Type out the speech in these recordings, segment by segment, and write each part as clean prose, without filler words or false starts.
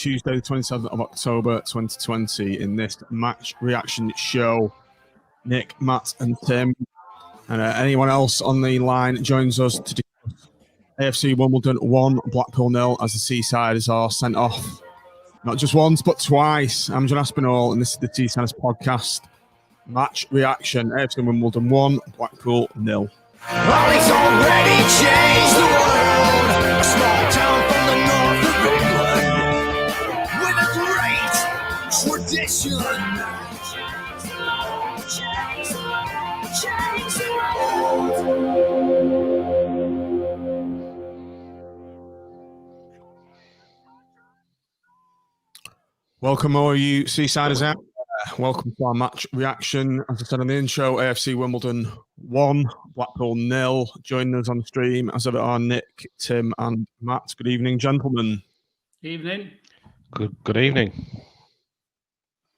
Tuesday, the 27th of October, 2020, in this match reaction show. Nick, Matt, and Tim, and anyone else on the line joins us to discuss AFC Wimbledon 1, Blackpool 0, as the Seasiders are sent off. Not just once, but twice. I'm John Aspinall, and this is the Seasiders podcast. Match reaction, AFC Wimbledon 1, Blackpool 0. Ollie's already changed the world. A small town from the north of England with a great tradition. Change the world. Welcome all you Seasiders out. Welcome to our match reaction. As I said on the intro, AFC Wimbledon 1, Blackpool 0. Joining us on the stream, as ever, are Nick, Tim, and Matt. Good evening, gentlemen. Evening. Good evening.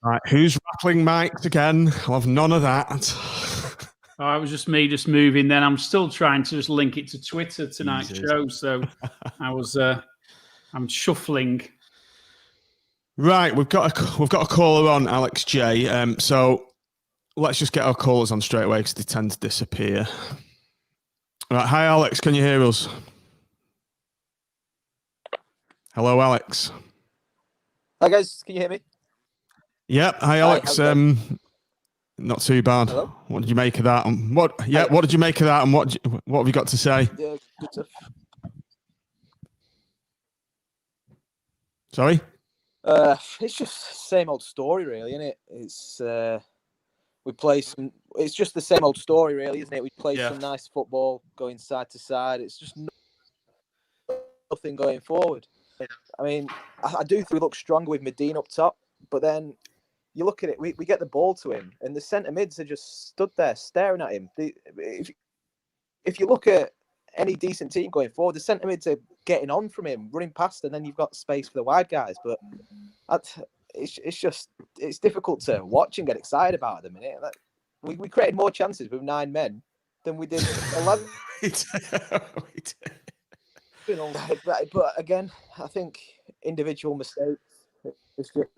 Right, who's rattling mics again? I'll have none of that. Oh, it was just me just moving. Then I'm still trying to just link it to Twitter tonight's show. So I'm shuffling. Right, we've got a caller on, Alex J. So let's just get our callers on straight away because they tend to disappear. Right, hi Alex, can you hear us? Hello, Alex. Hi guys, can you hear me? Yep. Hi Alex. Not too bad. Hello? What did you make of that? And what did you make of that? And what have you got to say? Yeah, good stuff. Sorry. It's just the same old story, really, isn't it? It's It's just the same old story, really, isn't it? We play some nice football, going side to side. It's just nothing going forward. I mean, I do think we look stronger with Medina up top, but then you look at it, we get the ball to him, and the centre mids are just stood there staring at him. If you look at any decent team going forward, the centre mids are getting on from him, running past, and then you've got space for the wide guys. But it's difficult to watch and get excited about at the minute. We created more chances with 9 men than we did 11. But again, I think individual mistakes. It's just.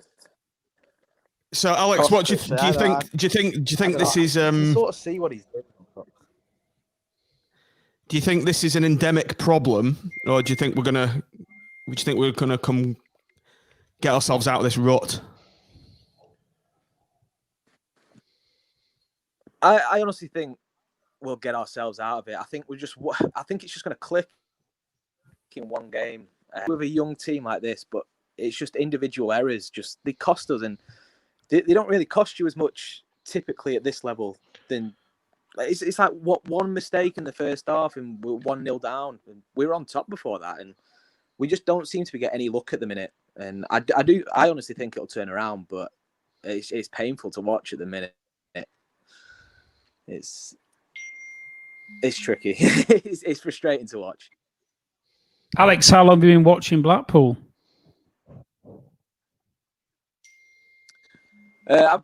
So Alex, what do you think? Do you think this is? Sort of see what he's doing. Do you think this is an endemic problem, or do you think we're gonna come get ourselves out of this rut? I honestly think we'll get ourselves out of it. I think it's just going to click in one game with a young team like this. But it's just individual errors. They cost us, and they don't really cost you as much typically at this level than. It's like one mistake in the first half and we're 1-0 down. And we were on top before that, and we just don't seem to be getting any luck at the minute. And I honestly think it'll turn around, but it's painful to watch at the minute. It's tricky. It's frustrating to watch. Alex, how long have you been watching Blackpool? My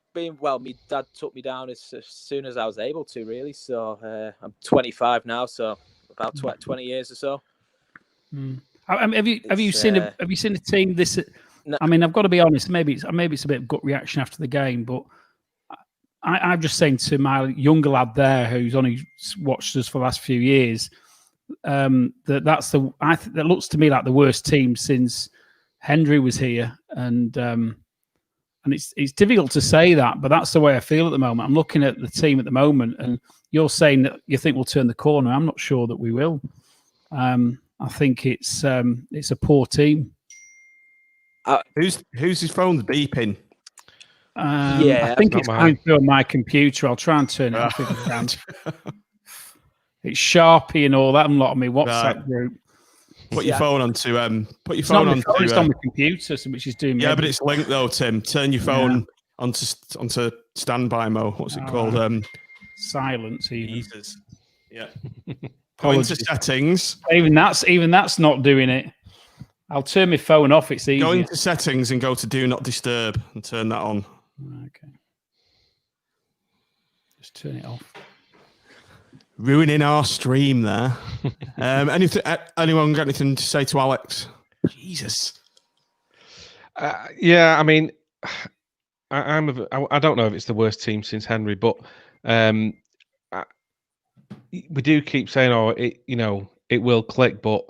dad took me down as soon as I was able to, really. So I'm 25 now, so about 20 years or so. Have you seen a team this? No. I mean, I've got to be honest. Maybe it's a bit of gut reaction after the game, but I'm just saying to my younger lad there, who's only watched us for the last few years, that looks to me like the worst team since Henry was here, and it's difficult to say that, but that's the way I feel at the moment. I'm looking at the team at the moment, and you're saying that you think we'll turn the corner. I'm not sure that we will. I think it's a poor team. Whose his phone's beeping? I think it's going through on my computer. I'll try and turn it off if I can. It's Sharpie and all that. I'm not on my WhatsApp group. Put your phone onto. Put your phone onto. It's on the computer, which is doing. Yeah, but it's linked though, Tim. Turn your phone onto standby mode. What's it called? Silence. Jesus. Yeah. Go into settings. Even that's not doing it. I'll turn my phone off. It's easy. Go into settings and go to Do Not Disturb and turn that on. Okay. Just turn it off. Ruining our stream there. Anyone got anything to say to Alex? Jesus. Yeah, I mean, I don't know if it's the worst team since Henry, but I, we do keep saying, "Oh, it will click," but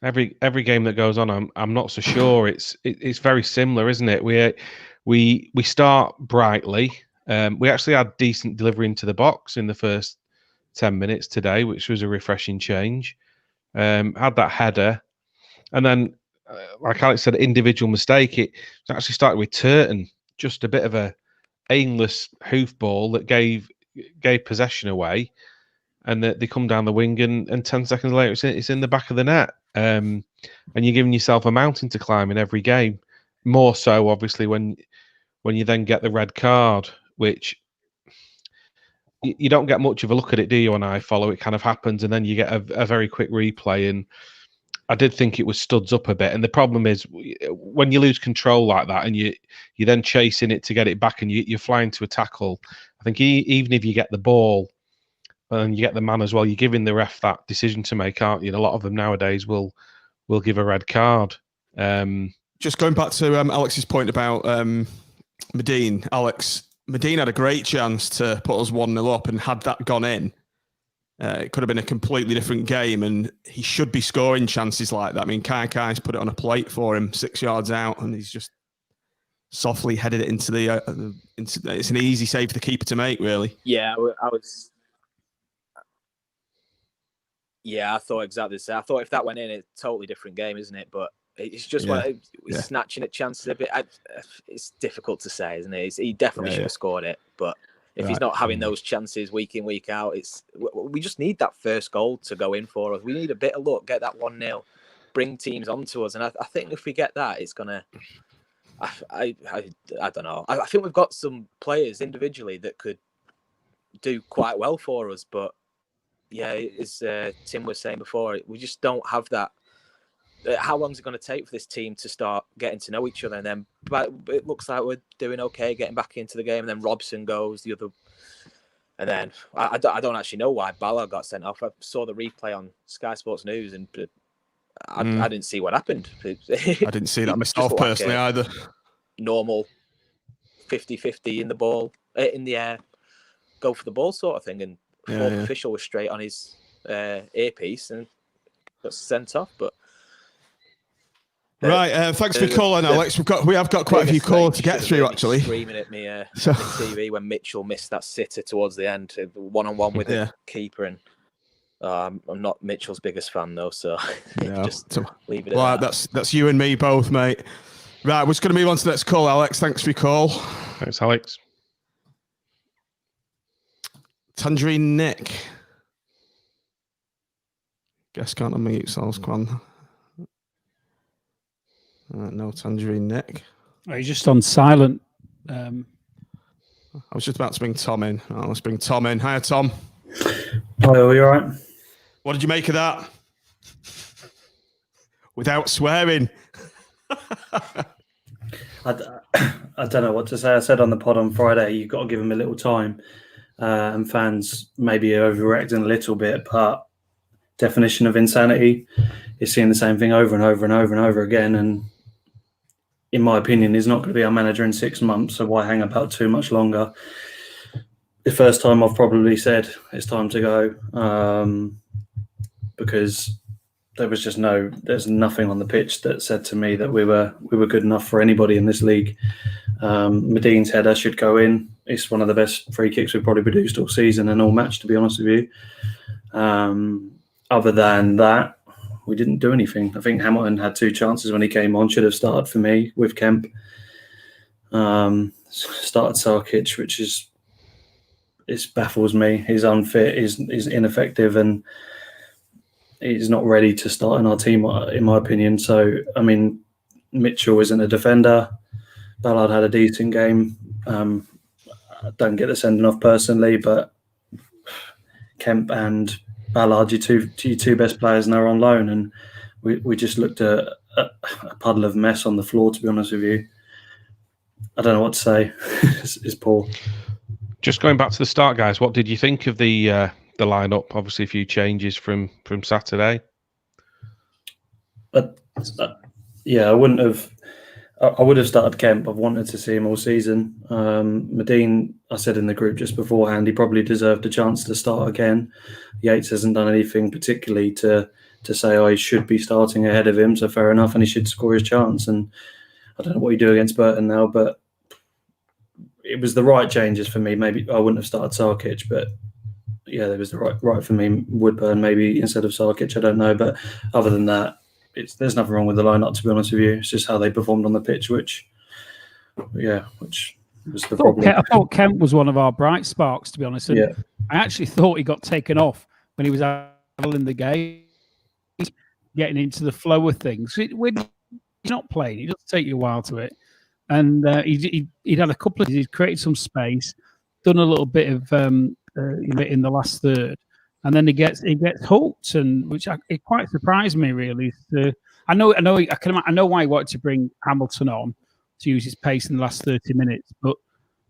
every game that goes on, I'm not so sure. It's very similar, isn't it? We start brightly. We actually had decent delivery into the box in the first 10 minutes today, which was a refreshing change. Had that header, and then, like Alex said, individual mistake. It actually started with Turton, just a bit of a aimless hoofball that gave possession away, and they come down the wing, and 10 seconds later, it's in the back of the net. And you're giving yourself a mountain to climb in every game. More so, obviously, when you then get the red card, which you don't get much of a look at it, do you? On iFollow, it kind of happens, and then you get a very quick replay. And I did think it was studs up a bit. And the problem is when you lose control like that, and you're then chasing it to get it back, and you're flying to a tackle. I think even if you get the ball and you get the man as well, you're giving the ref that decision to make, aren't you? And a lot of them nowadays will give a red card. Just going back to Alex's point about Medine, Medine had a great chance to put us 1-0 up, and had that gone in, it could have been a completely different game, and he should be scoring chances like that. I mean, Kai's put it on a plate for him 6 yards out, and he's just softly headed it into the it's an easy save for the keeper to make, really. Yeah, I was. Yeah, I thought exactly the same. I thought if that went in, it's a totally different game, isn't it? But it's just snatching at chances a bit. It's difficult to say, isn't it? He definitely should have scored it, but if he's not having those chances week in, week out, we just need that first goal to go in for us. We need a bit of luck, get that 1-0, bring teams onto us, and I think if we get that, it's gonna. I don't know. I think we've got some players individually that could do quite well for us, but yeah, as Tim was saying before, we just don't have that. How long is it going to take for this team to start getting to know each other? And then, but it looks like we're doing okay, getting back into the game. And then Robson goes the other, and then I don't actually know why Ballard got sent off. I saw the replay on Sky Sports News, and I didn't see what happened. I didn't see that myself personally either. Normal 50-50 in the ball, in the air, go for the ball sort of thing, and fourth official was straight on his earpiece and got sent off, but. Right, thanks for calling, Alex. We have got quite a few calls to get through, actually. Screaming at me on the TV when Mitchell missed that sitter towards the end, 1-on-1 with the keeper, and I'm not Mitchell's biggest fan though, so just leave it. Well, that's you and me both, mate. Right, we're just going to move on to the next call, Alex. Thanks for your call. Thanks, Alex. Tangerine Nick. Guess can't unmute yourselves, Quan. No Tangerine Nick. Oh, he's just on silent. I was just about to bring Tom in. Let's bring Tom in. Hiya, Tom. Hi, are you all right? What did you make of that? Without swearing. I don't know what to say. I said on the pod on Friday, you've got to give them a little time. And fans maybe overreacting a little bit, but definition of insanity is seeing the same thing over and over and over and over again. And in my opinion, he's not going to be our manager in 6 months, so why hang about too much longer? The first time I've probably said it's time to go, because there's nothing on the pitch that said to me that we were good enough for anybody in this league. Medine's header should go in. It's one of the best free kicks we've probably produced all season and all match, to be honest with you. Other than that, we didn't do anything. I think Hamilton had 2 chances when he came on. Should have started for me with Kemp. Started Sarkic, which baffles me. He's unfit. He's ineffective, and he's not ready to start in our team, in my opinion. So, I mean, Mitchell isn't a defender. Ballard had a decent game. I don't get the sending off personally, but Kemp and Ballard, your two best players, now are on loan, and we just looked at a puddle of mess on the floor, to be honest with you. I don't know what to say. It's poor. Just going back to the start, guys, what did you think of the lineup? Obviously, a few changes from Saturday. Yeah, I wouldn't have. I would have started Kemp. I've wanted to see him all season. Medine, I said in the group just beforehand, he probably deserved a chance to start again. Yates hasn't done anything particularly to say I should be starting ahead of him, so fair enough, and he should score his chance. And I don't know what you do against Burton now, but it was the right changes for me. Maybe I wouldn't have started Sarkic, but yeah, there was the right for me. Woodburn maybe instead of Sarkic, I don't know. But other than that, there's nothing wrong with the lineup, to be honest with you. It's just how they performed on the pitch, which was the problem. I thought Kemp was one of our bright sparks, to be honest. And I actually thought he got taken off when he was in the game, getting into the flow of things. When he's not playing, it does take you a while to it. And he'd had a couple of, he'd created some space, done a little bit of in the last third, and then he gets hooked, and which it quite surprised me really. I know why he wanted to bring Hamilton on to use his pace in the last 30 minutes, but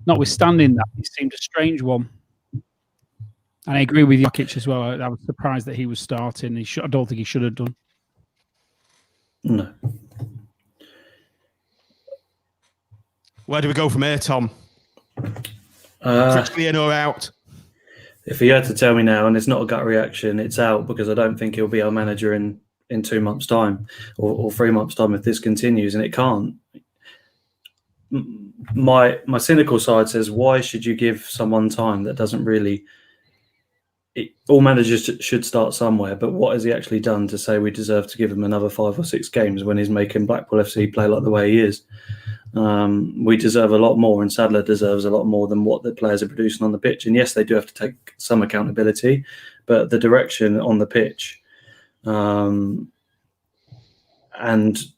notwithstanding that, it seemed a strange one. And I agree with Jokic as well. I was surprised that he was starting. I don't think he should have done. No. Where do we go from here, Tom? Crispy in or out? If he had to tell me now, and it's not a gut reaction, it's out, because I don't think he'll be our manager in 2 months' time or 3 months' time if this continues, and it can't. My cynical side says, why should you give someone time that doesn't really... all managers should start somewhere, but what has he actually done to say we deserve to give him another 5 or 6 games when he's making Blackpool FC play like the way he is? We deserve a lot more, and Sadler deserves a lot more than what the players are producing on the pitch. And yes, they do have to take some accountability, but the direction on the pitch and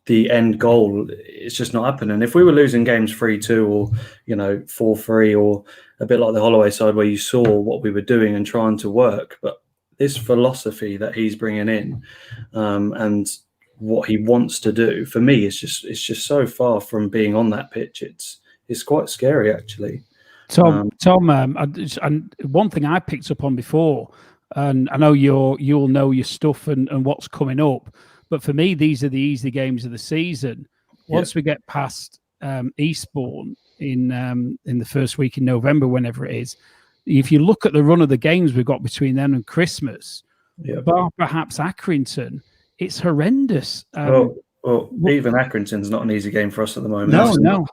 the end goal, it's just not happening. If we were losing games 3-2 or 4-3, or a bit like the Holloway side where you saw what we were doing and trying to work, but this philosophy that he's bringing in and what he wants to do, for me, it's just so far from being on that pitch. It's quite scary, actually. Tom, and one thing I picked up on before, and I know you'll know your stuff and what's coming up, but for me, these are the easy games of the season. Once we get past Eastbourne in the first week in November, whenever it is, if you look at the run of the games we've got between then and Christmas, bar perhaps Accrington, it's horrendous. Well, even Accrington's not an easy game for us at the moment. No.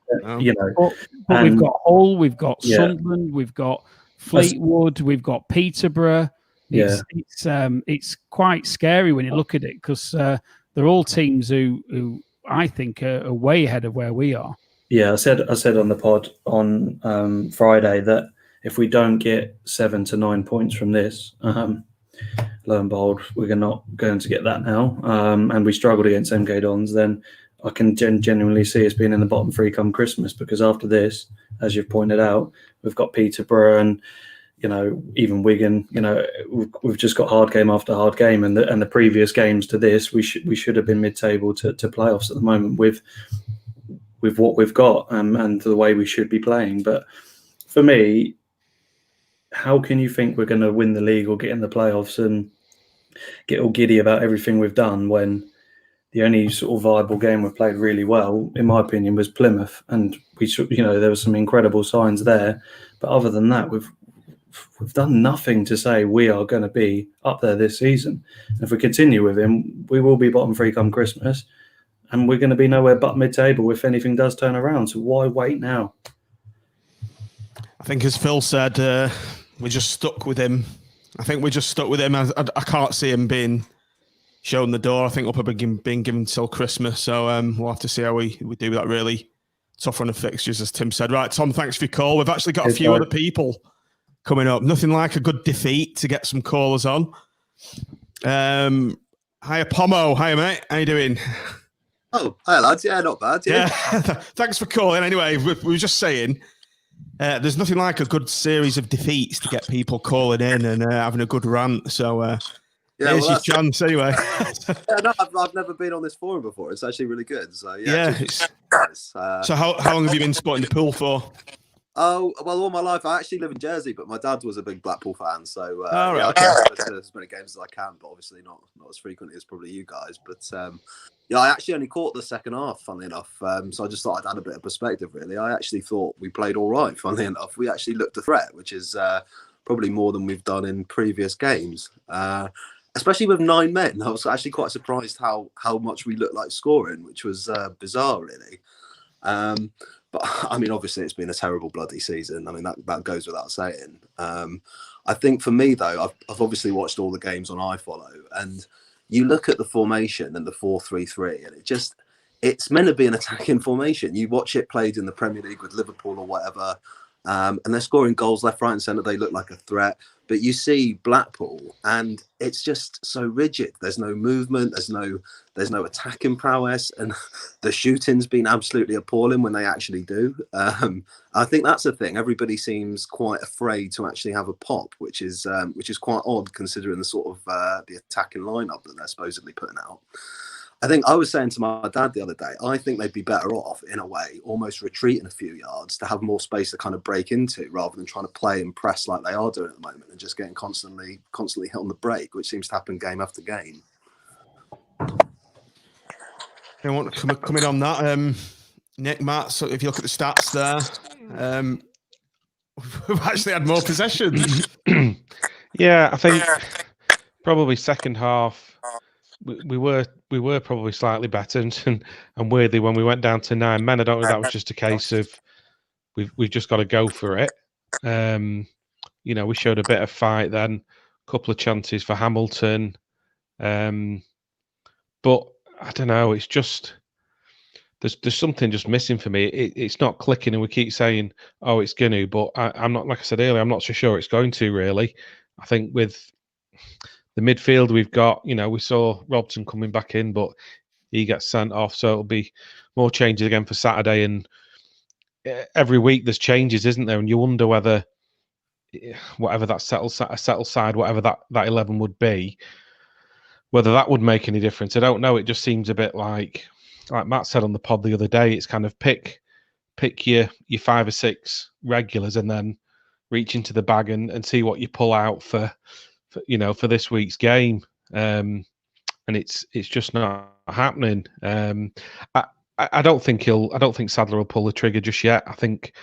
But we've got Hull, we've got Sunderland, we've got Fleetwood, we've got Peterborough. It's quite scary when you look at it, because they're all teams who I think are way ahead of where we are. Yeah, I said on the pod on Friday that if we don't get 7 to 9 points from this, lo and behold, we're not going to get that now, and we struggled against MK Dons, then I can genuinely see us being in the bottom 3 come Christmas, because after this, as you've pointed out, we've got Peterborough and even Wigan. We've just got hard game after hard game, and the previous games to this, we should have been mid-table to playoffs at the moment with what we've got and the way we should be playing. But for me, how can you think we're going to win the league or get in the playoffs and get all giddy about everything we've done when the only sort of viable game we've played really well, in my opinion, was Plymouth, and there were some incredible signs there, but other than that, we've done nothing to say we are going to be up there this season. And if we continue with him, we will be bottom 3 come Christmas, and we're going to be nowhere but mid-table if anything does turn around. So why wait now? I think, as Phil said, we're just stuck with him. I think we're just stuck with him. I can't see him being shown the door. I think we'll probably being given till Christmas. So we'll have to see how we do that really tough run of fixtures, as Tim said. Right, Tom, thanks for your call. We've actually got a few other people coming up. Nothing like a good defeat to get some callers on. Hiya, Pomo. Hiya, mate. How you doing? Oh, hi, lads. Yeah, not bad. Yeah. Thanks for calling. Anyway, we were just saying, there's nothing like a good series of defeats to get people calling in and having a good rant. So here's your chance anyway. No, I've never been on this forum before. It's actually really good. So So how long have you been spotting the pool for? Oh, well, all my life I actually live in Jersey, but my dad was a big Blackpool fan, so Oh, right, yeah, I okay. go to as many games as I can, but obviously not as frequently as probably you guys. But yeah, I actually only caught the second half, funnily enough. So I just thought I'd add a bit of perspective. Really, I actually thought we played all right. Funnily enough, we actually looked a threat, which is probably more than we've done in previous games. Especially with 9 men, I was actually quite surprised how much we looked like scoring, which was bizarre, really. But I mean, obviously, it's been a terrible bloody season. I mean, that goes without saying. I think for me, though, I've obviously watched all the games on iFollow, and you look at the formation and the 4-3-3, and it's meant to be an attacking formation. You watch it played in the Premier League with Liverpool or whatever, and they're scoring goals left, right, and centre. They look like a threat. But you see Blackpool, and it's just so rigid. There's no movement. There's no attacking prowess, and the shooting's been absolutely appalling when they actually do. I think that's the thing. Everybody seems quite afraid to actually have a pop, which is quite odd considering the sort of the attacking lineup that they're supposedly putting out. I think I was saying to my dad the other day, I think they'd be better off, in a way, almost retreating a few yards to have more space to kind of break into rather than trying to play and press like they are doing at the moment and just getting constantly hit on the break, which seems to happen game after game. I want to come in on that. Nick, Matt, so if you look at the stats there, we've actually had more possession. Yeah, I think probably second half we were probably slightly better, and weirdly when we went down to 9 men, I don't know if that was just a case of we've just got to go for it. We showed a bit of fight then, a couple of chances for Hamilton, but I don't know. It's just there's something just missing for me. It's not clicking, and we keep saying, "Oh, it's going to," but I'm not. Like I said earlier, I'm not so sure it's going to. Really, I think with the midfield we've got, we saw Robson coming back in, but he gets sent off, so it'll be more changes again for Saturday. And every week there's changes, isn't there? And you wonder whether whatever that settled side, whatever that 11 would be, whether that would make any difference. I don't know. It just seems a bit like Matt said on the pod the other day. It's kind of pick your 5 or 6 regulars and then reach into the bag and see what you pull out for this week's game. And it's just not happening. I don't think Sadler will pull the trigger just yet. I think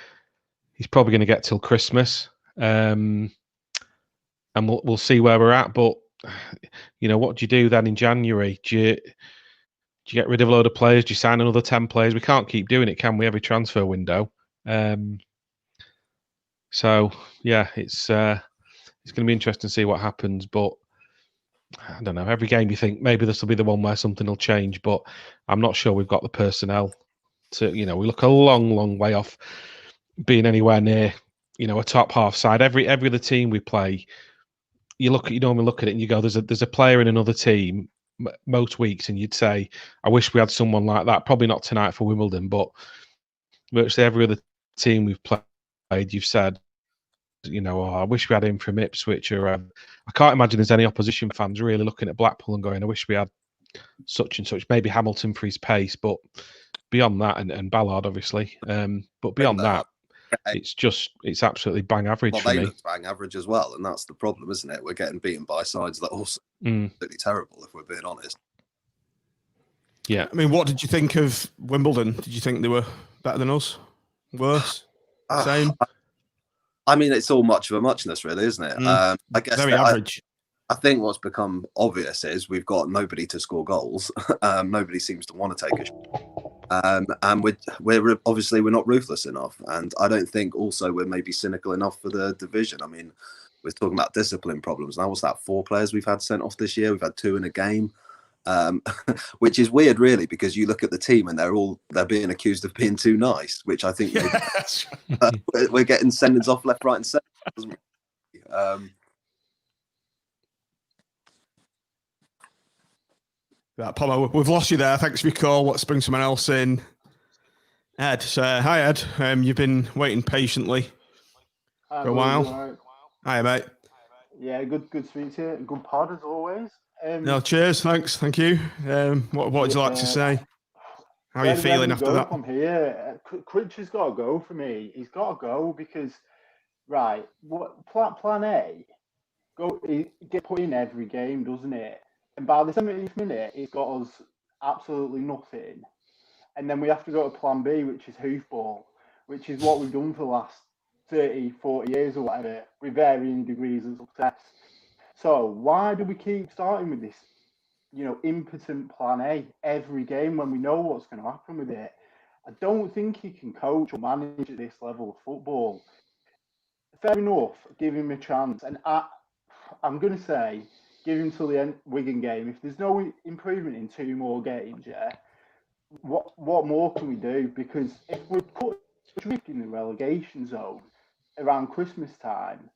he's probably going to get till Christmas, and we'll see where we're at. But what do you do then in January? Do you get rid of a load of players? Do you sign another 10 players? We can't keep doing it, can we? Every transfer window. So yeah, it's going to be interesting to see what happens. But I don't know. Every game you think maybe this will be the one where something will change, but I'm not sure we've got the personnel to. We look a long, long way off being anywhere near, a top half side. Every other team we play, you normally look at it and you go, there's a player in another team most weeks, and you'd say, I wish we had someone like that. Probably not tonight for Wimbledon, but virtually every other team we've played, you've said, I wish we had him from Ipswich, or I can't imagine there's any opposition fans really looking at Blackpool and going, I wish we had such and such. Maybe Hamilton for his pace, but beyond that, and Ballard obviously, but beyond that, it's absolutely bang average for me. Look bang average as well, and that's the problem, isn't it? We're getting beaten by sides that are also absolutely terrible, if we're being honest. Yeah, I mean, what did you think of Wimbledon? Did you think they were better than us? Worse? Same? I mean, it's all much of a muchness, really, isn't it? I guess very average. I think what's become obvious is we've got nobody to score goals. Nobody seems to want to take a shot. And we're obviously we're not ruthless enough. And I don't think also we're maybe cynical enough for the division. I mean, we're talking about discipline problems. Now, what's that? 4 players we've had sent off this year. We've had 2 in a game. Which is weird, really, because you look at the team and they're being accused of being too nice, which I think we're getting sendings off left, right, and centre. Pomo, we've lost you there. Thanks for your call. Let's bring someone else in. Ed. So, hi, Ed. You've been waiting patiently for a while. Right. Hi, mate. Yeah, good to speak to you. Good pod as always. No, cheers. Thanks. Thank you. What would you like to say? How are you feeling after that? From here, Critch has got to go for me. He's got to go because, right, what plan A, get put in every game, doesn't it? And by the 70th minute, it's got us absolutely nothing. And then we have to go to plan B, which is hoofball, which is what we've done for the last 30, 40 years or whatever, with varying degrees of success. So why do we keep starting with this, impotent plan A every game when we know what's going to happen with it? I don't think he can coach or manage at this level of football. Fair enough, give him a chance. And I'm going to say, give him till the end Wigan game. If there's no improvement in 2 more games, yeah, what more can we do? Because if we're put in the relegation zone around Christmas time,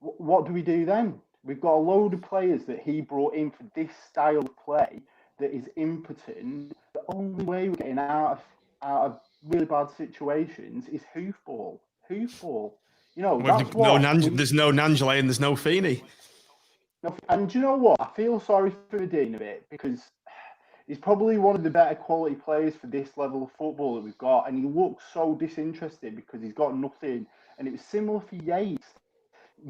what do we do then? We've got a load of players that he brought in for this style of play that is impotent. The only way we're getting out of really bad situations is hoofball. Hoofball. There's no Nangela and there's no Feeney. And do you know what? I feel sorry for Dean a bit because he's probably one of the better quality players for this level of football that we've got. And he looks so disinterested because he's got nothing. And it was similar for Yates.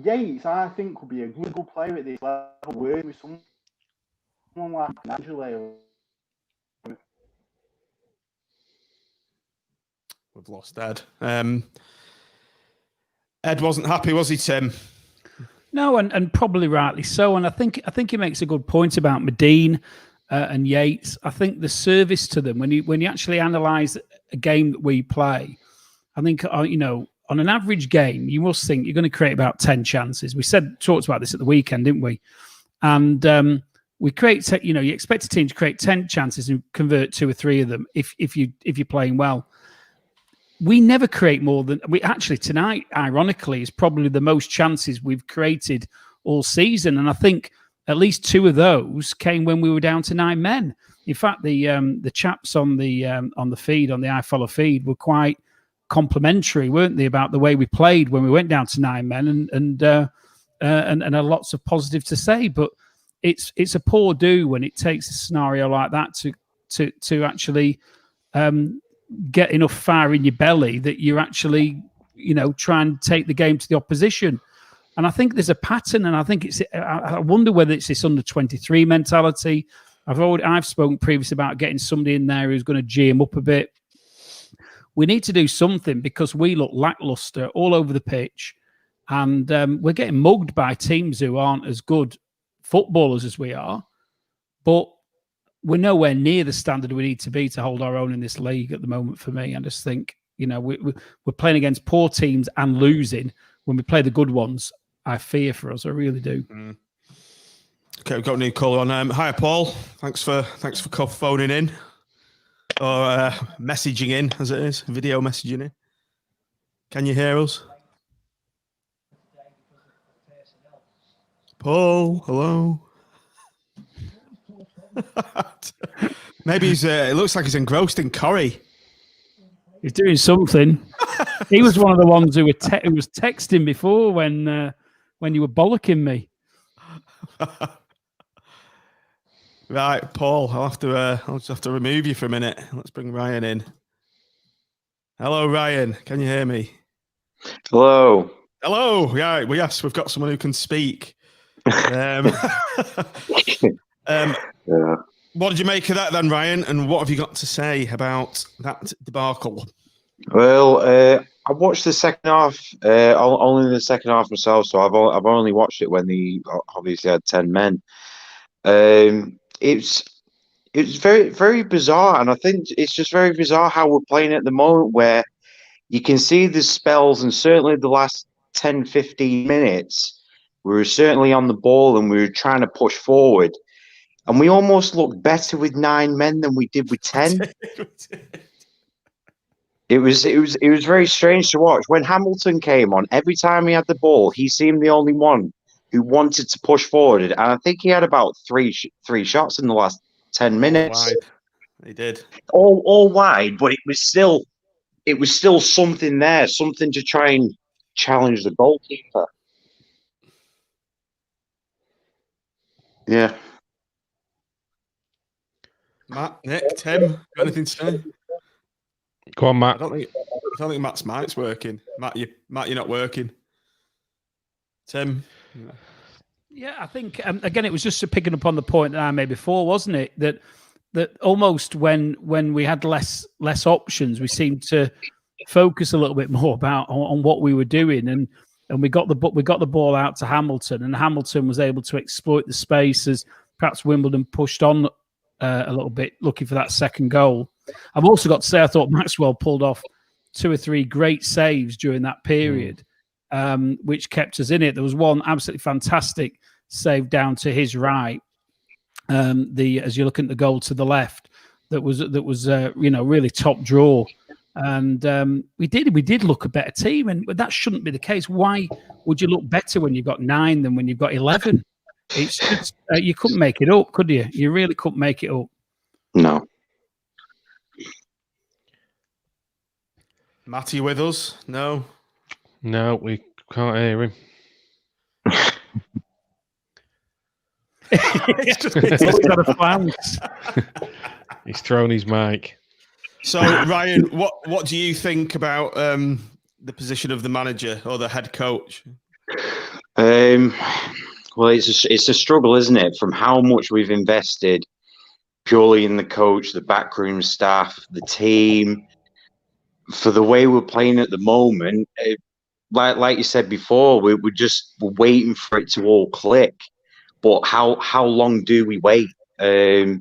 Yates, I think, could be a good player at this level, working with someone like Angela. We've lost Ed. Ed wasn't happy, was he, Tim? No, and probably rightly so. And I think he makes a good point about Medine and Yates. I think the service to them when you actually analyse a game that we play, I think on an average game, you must think you're going to create about 10 chances. We talked about this at the weekend, didn't we? And we create, you expect a team to create 10 chances and convert 2 or 3 of them if you're playing well. We never create more than tonight, ironically, is probably the most chances we've created all season. And I think at least 2 of those came when we were down to 9 men. In fact, the chaps on the feed, on the iFollow feed, were quite complimentary, weren't they, about the way we played when we went down to 9 men, and had lots of positive to say. But it's a poor do when it takes a scenario like that to actually get enough fire in your belly that you're actually try and take the game to the opposition. And I think there's a pattern, and I think I wonder whether it's this under 23 mentality. I've spoken previously about getting somebody in there who's going to G him up a bit. We need to do something because we look lackluster all over the pitch, and we're getting mugged by teams who aren't as good footballers as we are. But we're nowhere near the standard we need to be to hold our own in this league at the moment. For me, I just think we're playing against poor teams and losing. When we play the good ones, I fear for us. I really do. Mm. Okay, we've got a new caller on. Hi, Paul. Thanks for phoning in. Or messaging in, as it is, video messaging in. Can you hear us? Paul, hello. Maybe it looks like he's engrossed in curry. He's doing something. He was one of the ones who was texting before when you were bollocking me. Right, Paul, I'll just have to remove you for a minute. Let's bring Ryan in. Hello, Ryan. Can you hear me? Hello. Hello. Yeah, well, yes, we've got someone who can speak. Yeah. What did you make of that then, Ryan? And what have you got to say about that debacle? Well, I watched the second half, only the second half myself, so I've only watched it when they obviously had 10 men. It's very, very bizarre, and I think it's just very bizarre how we're playing at the moment, where you can see the spells, and certainly the last 10, 15 minutes, we were certainly on the ball and we were trying to push forward. And we almost looked better with 9 men than we did with 10. It was very strange to watch. When Hamilton came on, every time he had the ball, he seemed the only one who wanted to push forward. And I think he had about three shots in the last 10 minutes. Wide. He did. All wide, but it was still something there, something to try and challenge the goalkeeper. Yeah. Matt, Nick, Tim, got anything to say? Go on, I Matt. don't think Matt's mic's working. Matt, you're not working. Tim. Yeah, I think again it was just picking up on the point that I made before, wasn't it? That almost when we had less options, we seemed to focus a little bit more on what we were doing, and we got the ball out to Hamilton, and Hamilton was able to exploit the space as perhaps Wimbledon pushed on a little bit, looking for that second goal. I've also got to say I thought Maxwell pulled off 2 or 3 great saves during that period. Which kept us in it. There was one absolutely fantastic save down to his right. As you look at the goal to the left, that was really top draw, and we did look a better team, but that shouldn't be the case. Why would you look better when you've got 9 than when you've got 11? It's just, you couldn't make it up, could you? You really couldn't make it up. No. Matty with us? No. No, we can't hear him. He's thrown his mic. So, Ryan, what do you think about the position of the manager or the head coach? Well, it's a struggle, isn't it? From how much we've invested purely in the coach, the backroom staff, the team, for the way we're playing at the moment. Like you said before, we're waiting for it to all click. But how long do we wait? I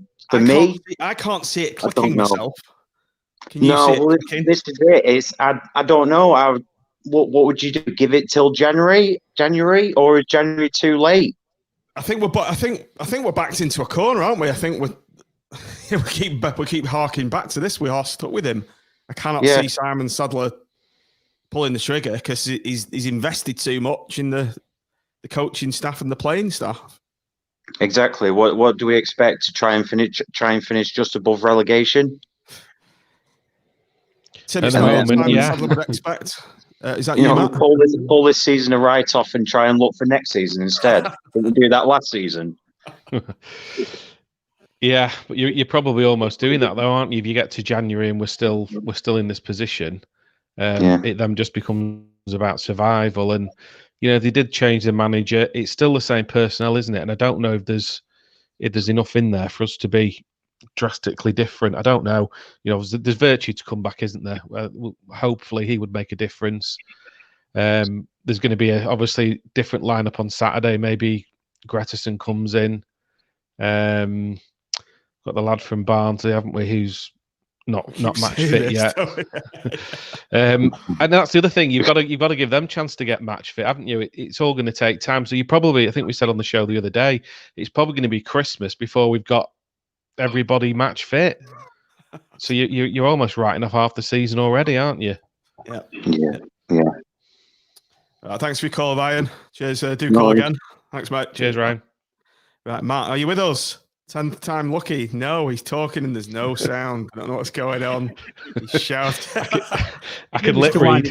can't see it clicking myself. Can you see it clicking? This is it. I don't know. What would you do? Give it till January, or is January too late? I think we're backed into a corner, aren't we? I think we keep harking back to this. We are stuck with him. I cannot see Simon Sadler pulling the trigger because he's invested too much in the coaching staff and the playing staff. Exactly. What do we expect to try and finish just above relegation? Tim, is that what Simon Sadler would expect? Is that you, Matt? Pull this season a write-off and try and look for next season instead. Didn't do that last season. Yeah, but you're probably almost doing that though, aren't you? If you get to January and we're still in this position, it then just becomes about survival. And they did change the manager. It's still the same personnel, isn't it? And I don't know if there's enough in there for us to be drastically different. I don't know. There's Virtue to come back, isn't there? Hopefully he would make a difference. There's going to be obviously different lineup on Saturday. Maybe Gretterson comes in. Got the lad from Barnsley, haven't we? Who's not match fit yet. And that's the other thing. You've got to give them a chance to get match fit, haven't you? It's all going to take time. So I think we said on the show the other day, it's probably going to be Christmas before we've got everybody match fit. So you're almost writing off half the season already, aren't you? Yeah. Thanks for your call, Ryan. Cheers. Do call again. Thanks, mate. Cheers, Ryan. Right, Matt, are you with us? 10th time lucky. No, he's talking and there's no sound. I don't know what's going on. He's shouting. I can lip read.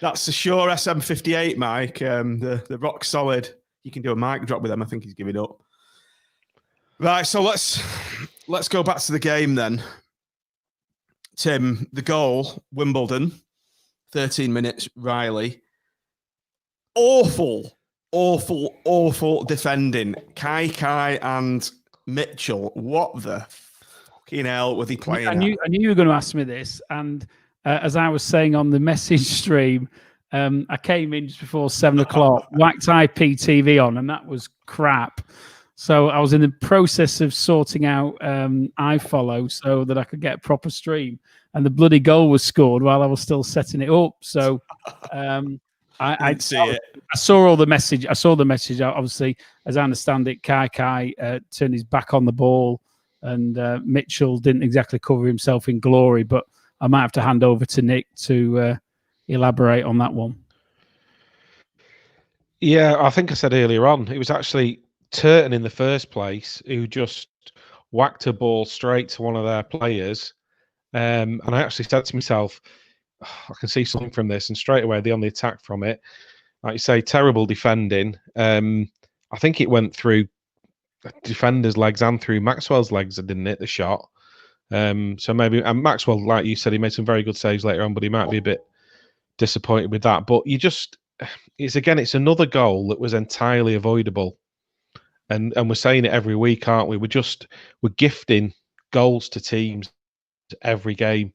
That's the Shure SM58 mic. The rock solid. You can do a mic drop with them. I think he's giving up. Right, so let's go back to the game then. Tim, the goal, Wimbledon, 13 minutes, Riley. Awful defending. Kai and Mitchell. What the fucking hell were they playing? I knew you were going to ask me this, and as I was saying on the message stream, I came in just before 7 o'clock, whacked IPTV on, and that was crap. So I was in the process of sorting out iFollow so that I could get a proper stream, and the bloody goal was scored while I was still setting it up. So I didn't see it. I saw all the message. I saw the message. Obviously, as I understand it, Kai turned his back on the ball, and Mitchell didn't exactly cover himself in glory. But I might have to hand over to Nick to elaborate on that one. Yeah, I think I said earlier on, it was actually Turton in the first place who just whacked a ball straight to one of their players. And I actually said to myself, I can see something from this, and straight away they only attacked from it. Like you say, terrible defending. I think it went through defender's legs and through Maxwell's legs, didn't it? The shot. So maybe Maxwell, like you said, he made some very good saves later on, but he might be a bit disappointed with that. But it's another goal that was entirely avoidable, and we're saying it every week, aren't we? We're gifting goals to teams every game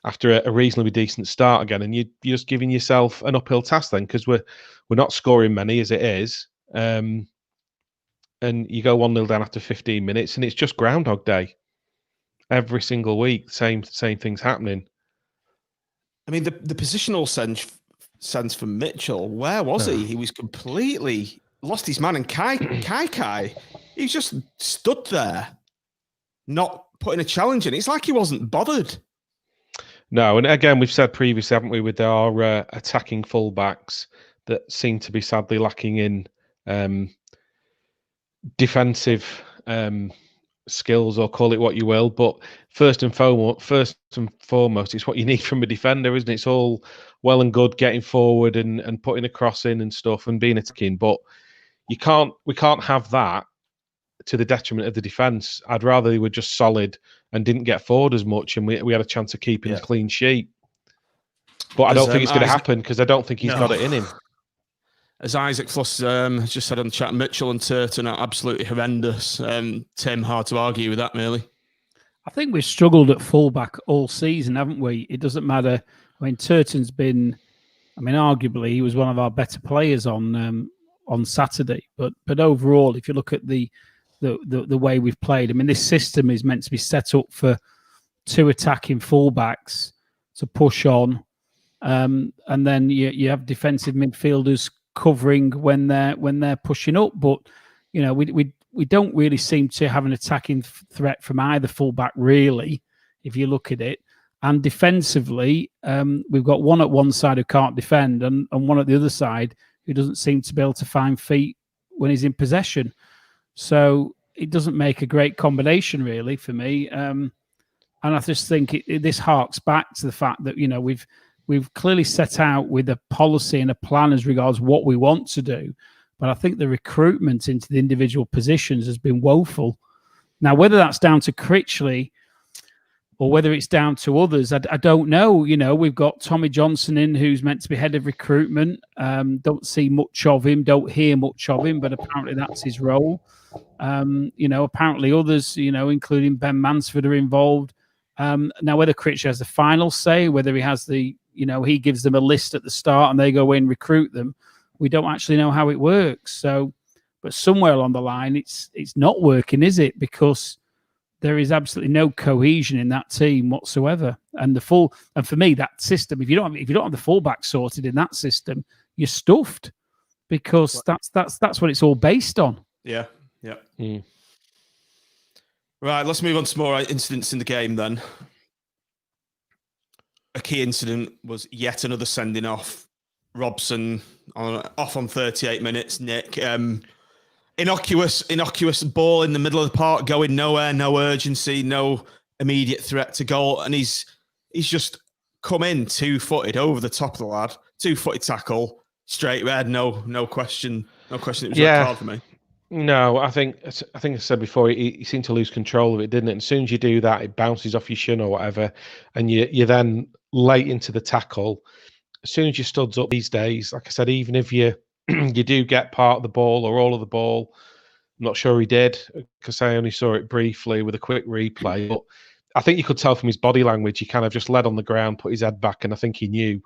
after a reasonably decent start again, and you're just giving yourself an uphill task then, because we're not scoring many as it is, and you go 1-0 down after 15 minutes, and it's just Groundhog Day. Every single week, same things happening. I mean, the positional sense for Mitchell, where was he? He was completely lost his man. And Kai, he just stood there, not putting a challenge in. It's like he wasn't bothered. No, and again, we've said previously, haven't we, with our attacking fullbacks that seem to be sadly lacking in defensive skills, or call it what you will, but first and foremost, it's what you need from a defender, isn't it? It's all well and good getting forward and putting a cross in and stuff and being attacking, but we can't have that to the detriment of the defence. I'd rather they were just solid and didn't get forward as much, and we had a chance of keeping a clean sheet. But I don't think it's going to happen, because I don't think he's got it in him. As Isaac Floss has just said on the chat, Mitchell and Turton are absolutely horrendous. Tim, hard to argue with that, really. I think we've struggled at fullback all season, haven't we? It doesn't matter. I mean, Turton's been, arguably he was one of our better players on Saturday. But overall, if you look at the way we've played, this system is meant to be set up for two attacking fullbacks to push on, and then you have defensive midfielders covering when they're pushing up, but we don't really seem to have an attacking threat from either fullback, really, if you look at it. And defensively, we've got one at one side who can't defend, and one at the other side who doesn't seem to be able to find feet when he's in possession. So it doesn't make a great combination, really, for me. And I just think this harks back to the fact that we've clearly set out with a policy and a plan as regards what we want to do. But I think the recruitment into the individual positions has been woeful. Now, whether that's down to Critchley or whether it's down to others, I don't know. We've got Tommy Johnson in, who's meant to be head of recruitment. Don't see much of him, don't hear much of him, but apparently that's his role. Apparently others, including Ben Mansford, are involved. Now, whether Critchley has the final say, whether he has he gives them a list at the start and they go in, recruit them, we don't actually know how it works. So, but somewhere along the line, it's not working, is it? Because there is absolutely no cohesion in that team whatsoever. And for me, that system, if you don't have the fullback sorted in that system, you're stuffed, because that's what it's all based on. Yeah. Right, let's move on to some more incidents in the game then. A key incident was yet another sending off. Robson off on 38 minutes. Nick, innocuous ball in the middle of the park, going nowhere, no urgency, no immediate threat to goal, and he's just come in 2-footed over the top of the lad, 2-footed tackle, straight red, no question. It was a red card for me. No, I think I said before, he seemed to lose control of it, didn't it? And as soon as you do that, it bounces off your shin or whatever, and you're then late into the tackle. As soon as you studs up these days, like I said, even if you do get part of the ball or all of the ball, I'm not sure he did, because I only saw it briefly with a quick replay, but I think you could tell from his body language, he kind of just led on the ground, put his head back, and I think he knew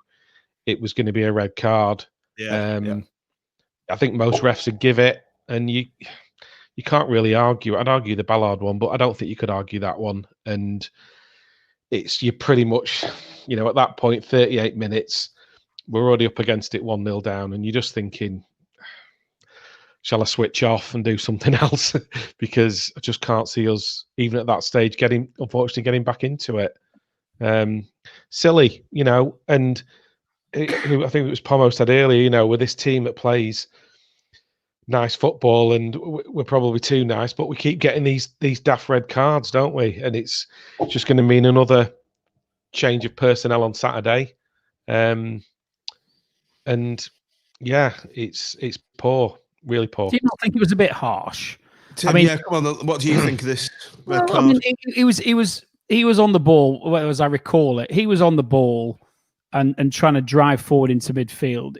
it was going to be a red card. I think most refs would give it. And you can't really argue. I'd argue the Ballard one, but I don't think you could argue that one. And you're pretty much, at that point, 38 minutes, we're already up against it 1-0 down, and you're just thinking, shall I switch off and do something else? Because I just can't see us, even at that stage, unfortunately getting back into it. Silly, and I think it was Pomo said earlier, with this team that plays nice football, and we're probably too nice, but we keep getting these daft red cards, don't we? And it's just going to mean another change of personnel on Saturday. And yeah, it's poor, really poor. Do you not think it was a bit harsh? Tim, I mean, yeah, come on. What do you think of this red well, card? I mean, he was on the ball, well, as I recall it. He was on the ball and trying to drive forward into midfield.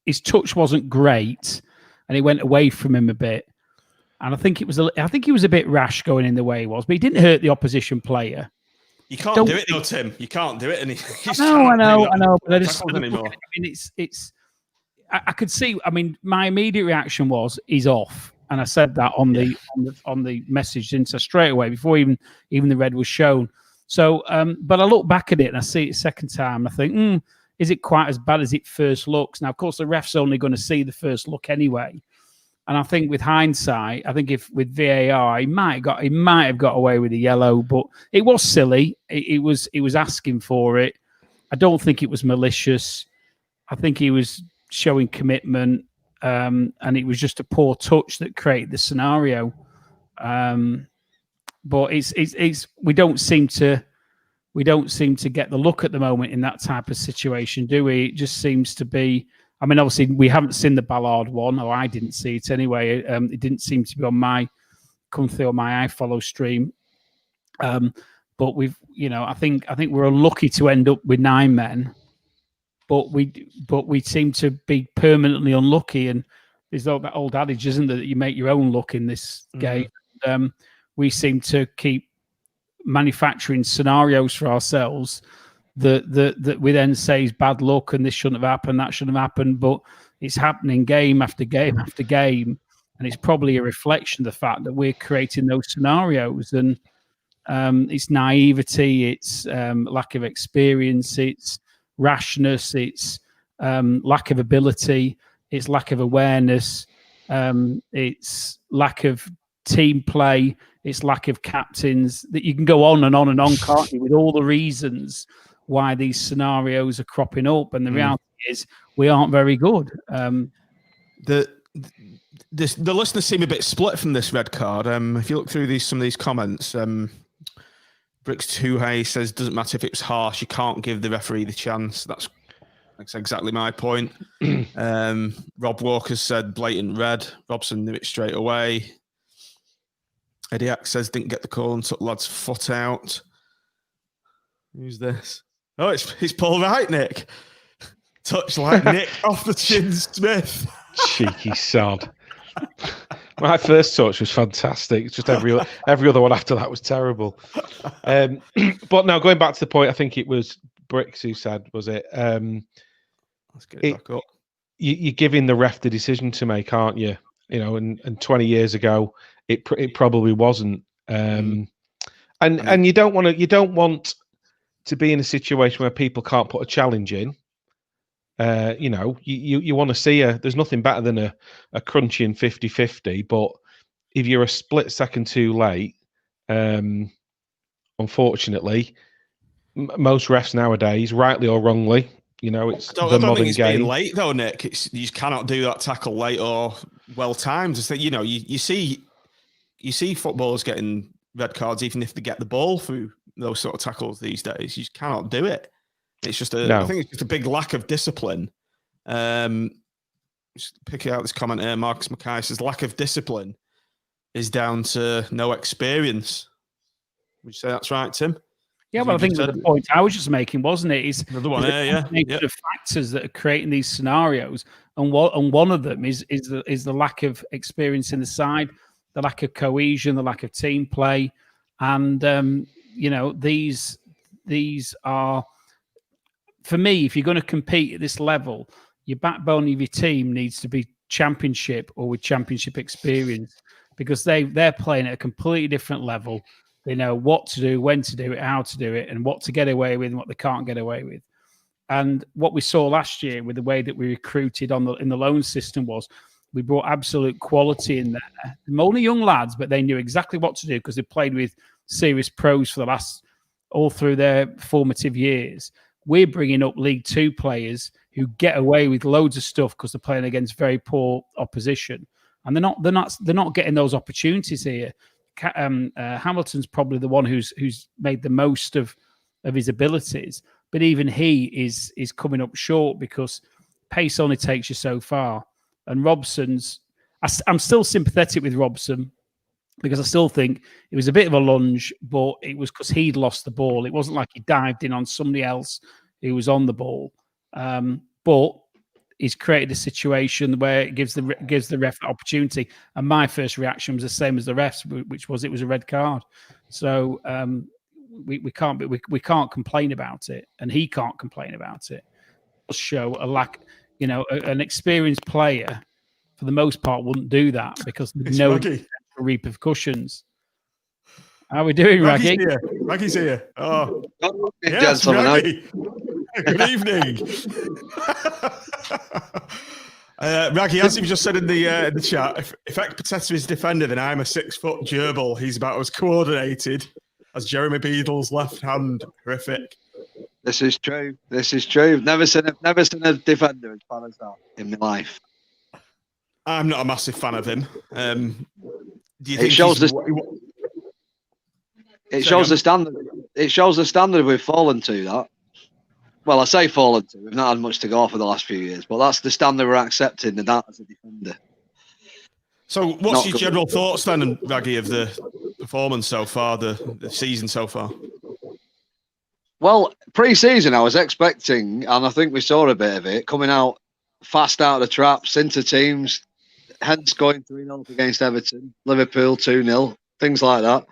His touch wasn't great, and he went away from him a bit. And I think he was a bit rash going in the way he was, but he didn't hurt the opposition player. You can't do it though, Tim. You can't do it. And I know. But I just anymore. I mean, I could see. I mean, my immediate reaction was he's off, and I said that on the message, didn't I, straight away before even the red was shown. So, but I look back at it and I see it second time, and I think, is it quite as bad as it first looks? Now, of course, the ref's only going to see the first look anyway. And I think with hindsight, I think if with VAR, he might have got away with a yellow, but it was silly. It was asking for it. I don't think it was malicious. I think he was showing commitment, and it was just a poor touch that created the scenario. But we don't seem to get the look at the moment in that type of situation, do we? It just seems to be. I mean, obviously, we haven't seen the Ballard one, or I didn't see it anyway. It didn't seem to be on my come through on my iFollow stream. But I think we're unlucky to end up with 9 men, but we seem to be permanently unlucky. And there's that old adage, isn't there, that you make your own luck in this game. We seem to keep manufacturing scenarios for ourselves that we then say is bad luck and this shouldn't have happened, that shouldn't have happened, but it's happening game after game after game, and it's probably a reflection of the fact that we're creating those scenarios. And it's naivety, it's lack of experience, it's rashness, it's lack of ability, it's lack of awareness, it's lack of team play, it's lack of captains. That you can go on and on and on, can't you, with all the reasons why these scenarios are cropping up. And the reality is we aren't very good. The listeners seem a bit split from this red card. If you look through some of these comments, Bricks Tuhey says doesn't matter if it's harsh, you can't give the referee the chance. That's exactly my point. Rob Walker said blatant red. Robson knew it straight away. Eddie Axe says didn't get the call and took lad's foot out. Who's this? Oh, it's Paul Wright, Nick. Touch like Nick off the chin, Smith. Cheeky sod. My first touch was fantastic. It's just every other one after that was terrible. But now going back to the point, I think it was Bricks who said, was it? Let's get it back up. You're giving the ref the decision to make, aren't you? You know, and 20 years ago, it probably wasn't. And you don't want to be in a situation where people can't put a challenge in. You want to see there's nothing better than a crunching 50-50, but if you're a split second too late, unfortunately, most refs nowadays, rightly or wrongly, it's the modern game. I don't think it's being late though, Nick. You just cannot do that tackle late or well timed. It's that, you see footballers getting red cards even if they get the ball through those sort of tackles these days. You just cannot do it. It's just I think it's just a big lack of discipline. Just picking out this comment here, Marcus Mackay says lack of discipline is down to no experience. Would you say that's right, Tim? Yeah, well, I think the point I was just making, wasn't it? Is another one, the factors that are creating these scenarios, and one of them is the lack of experience in the side, the lack of cohesion, the lack of team play, and these are, for me, if you're going to compete at this level, your backbone of your team needs to be championship or with championship experience, because they're playing at a completely different level. They know what to do, when to do it, how to do it, and what to get away with and what they can't get away with. And what we saw last year with the way that we recruited in the loan system was we brought absolute quality in there. They're only young lads, but they knew exactly what to do because they played with serious pros for all through their formative years. We're bringing up League Two players who get away with loads of stuff because they're playing against very poor opposition, and they're not getting those opportunities here. Hamilton's probably the one who's made the most of his abilities, but even he is coming up short because pace only takes you so far. And Robson's, I'm still sympathetic with Robson because I still think it was a bit of a lunge, but it was because he'd lost the ball. It wasn't like he dived in on somebody else who was on the ball. But he's created a situation where it gives the ref the opportunity. And my first reaction was the same as the refs, which was it was a red card. So we can't complain about it, and he can't complain about it. It'll show a lack, an experienced player for the most part wouldn't do that because there's no repercussions. How are we doing, Raggy? Raggy's here. Oh, yes, Raggy. Good evening. Raggy, as you've just said in the chat, if Ekpiteta is defender, then I'm a 6-foot gerbil. He's about as coordinated as Jeremy Beadle's left hand. Horrific. This is true. Never seen a defender as bad as that in my life. I'm not a massive fan of him. Do you think it shows the standard? It shows the standard we've fallen to. That. Well, I say fallen to. We've not had much to go for the last few years, but that's the standard we're accepting, and that as a defender. So, what's your general thoughts then, Raggy, of the performance so far, the season so far? Well, pre-season, I was expecting, and I think we saw a bit of it, coming out fast out of the traps into teams, hence going 3-0 against Everton, Liverpool 2-0, things like that.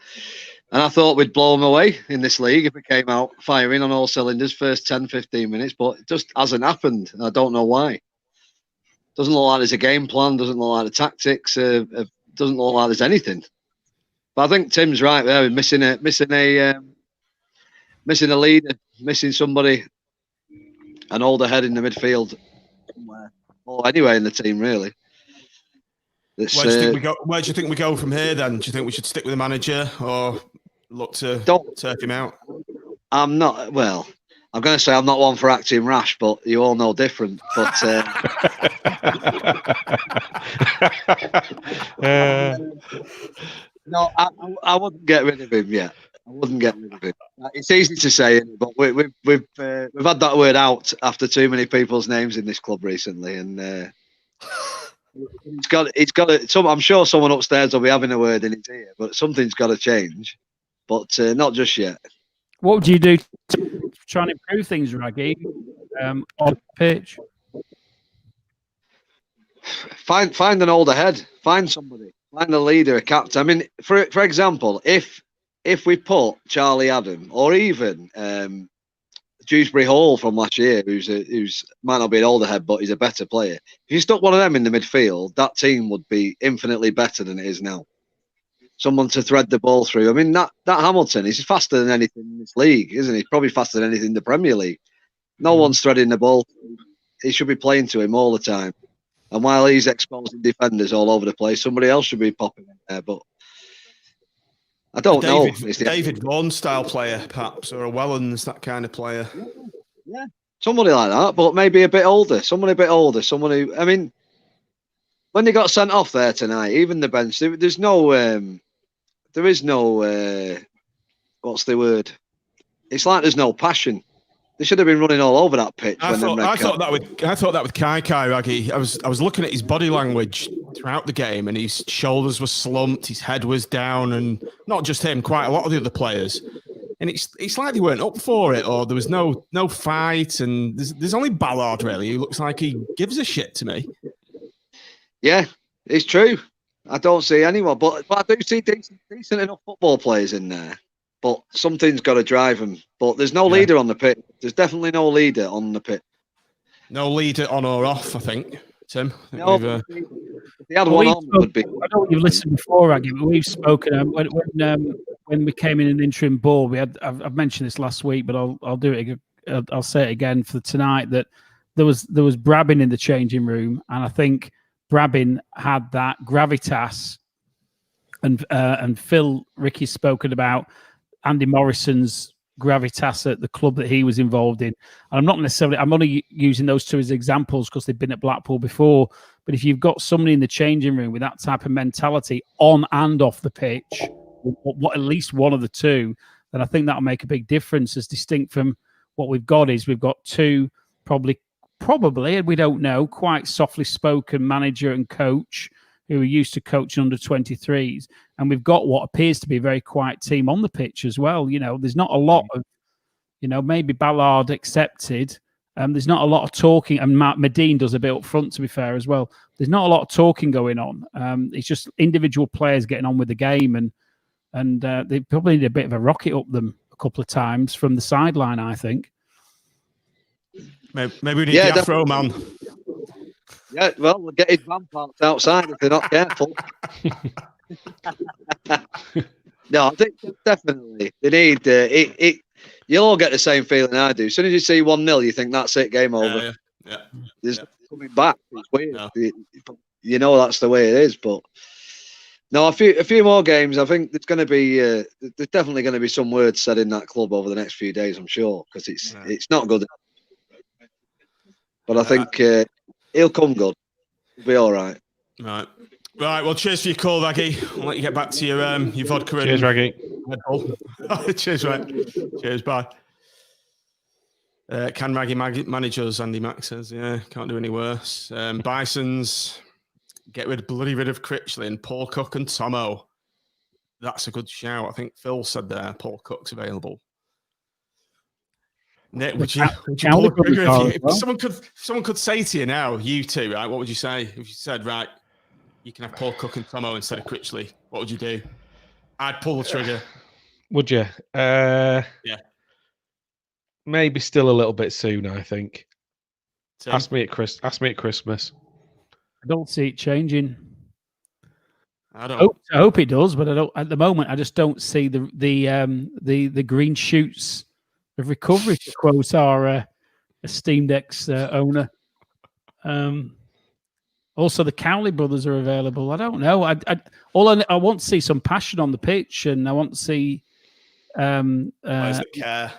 And I thought we'd blow them away in this league if we came out firing on all cylinders first 10, 15 minutes, but it just hasn't happened. I don't know why. Doesn't look like there's a game plan, doesn't look like the tactics, doesn't look like there's anything. But I think Tim's right there, missing a leader, missing somebody, an older head in the midfield somewhere, or anywhere in the team, really. Where do you think we go from here then? Do you think we should stick with the manager or look to take him out? I'm not, well, I'm going to say I'm not one for acting rash, but you all know different. But no, I wouldn't get rid of him yet. I wouldn't get rid of him. It's easy to say, but we've had that word out after too many people's names in this club recently, and it's got to. I'm sure someone upstairs will be having a word in his ear, but something's got to change. But not just yet. What would you do to try and improve things, Raggy, on the pitch? Find an older head. Find somebody. Find a leader, a captain. I mean, for example, if we put Charlie Adam or even Dewsbury Hall from last year, who's might not be an older head, but he's a better player. If you stuck one of them in the midfield, that team would be infinitely better than it is now. Someone to thread the ball through. I mean, that Hamilton is faster than anything in this league, isn't he? He's probably faster than anything in the Premier League. No one's threading the ball. He should be playing to him all the time. And while he's exposing defenders all over the place, somebody else should be popping in there. But I don't know. David Vaughan style player, perhaps, or a Wellens, that kind of player. Yeah, somebody like that, but maybe a bit older. Someone a bit older. Someone who, I mean, when they got sent off there tonight, even the bench, there's no, there is no, what's the word? It's like there's no passion. They should have been running all over that pitch. I thought that with Kai Raggy. I was looking at his body language throughout the game, and his shoulders were slumped, his head was down, and not just him, quite a lot of the other players. And it's like they weren't up for it, or there was no fight. And there's only Ballard really who looks like he gives a shit to me. Yeah, it's true. I don't see anyone, but I do see decent enough football players in there. But something's got to drive them. But there's no leader on the pitch. There's definitely no leader on the pitch. No leader on or off, I think, Tim. No, if he had one on, it would be. I know you've listened before, Aggie, but we've spoken when we came in an interim board. I've mentioned this last week, but I'll do it. I'll say it again for tonight that there was Brabin in the changing room, and I think Brabin had that gravitas, and Phil Ricky's spoken about Andy Morrison's gravitas at the club that he was involved in. And I'm only using those two as examples because they've been at Blackpool before. But if you've got somebody in the changing room with that type of mentality on and off the pitch, at least one of the two, then I think that'll make a big difference. As distinct from what we've got two probably, we don't know, quite softly spoken manager and coach who are used to coaching under 23s, and we've got what appears to be a very quiet team on the pitch as well. There's not a lot of, maybe Ballard accepted. There's not a lot of talking, and Medine does a bit up front, to be fair, as well. There's not a lot of talking going on. It's just individual players getting on with the game, and they probably need a bit of a rocket up them a couple of times from the sideline, I think. Maybe we need the Afro man. Yeah, well, we'll get his van parked outside if they're not careful. No, I think definitely they need it. You'll all get the same feeling I do. As soon as you see 1-0, you think that's it, game over. Yeah. There's coming back. It's weird. No. That's the way it is. But no, a few more games. I think there's going to be there's definitely going to be some words said in that club over the next few days. I'm sure, because it's not good. But I think he'll come good. He'll be all right. Right. Well, cheers for your call, Raggy. I'll let you get back to your vodka. Cheers, Raggy. Cheers, right. Cheers, bye. Can Raggy manage us? Andy Max says, yeah, can't do any worse. Bisons, get rid of Critchley and Paul Cook and Tomo. That's a good shout. I think Phil said there, Paul Cook's available. Nick, would you pull the trigger if someone could say to you now, you two, right? What would you say if you said, right, you can have Paul Cook and Tomo instead of Critchley? What would you do? I'd pull the trigger. Would you? Yeah. Maybe still a little bit soon, I think. So, Ask me at Christmas. I don't see it changing. I don't. I hope it does, but I don't. At the moment, I just don't see the green shoots of recovery, to quote our esteemed ex-owner. Also, the Cowley brothers are available. I don't know. I want to see some passion on the pitch, and I want to see. Where's the care?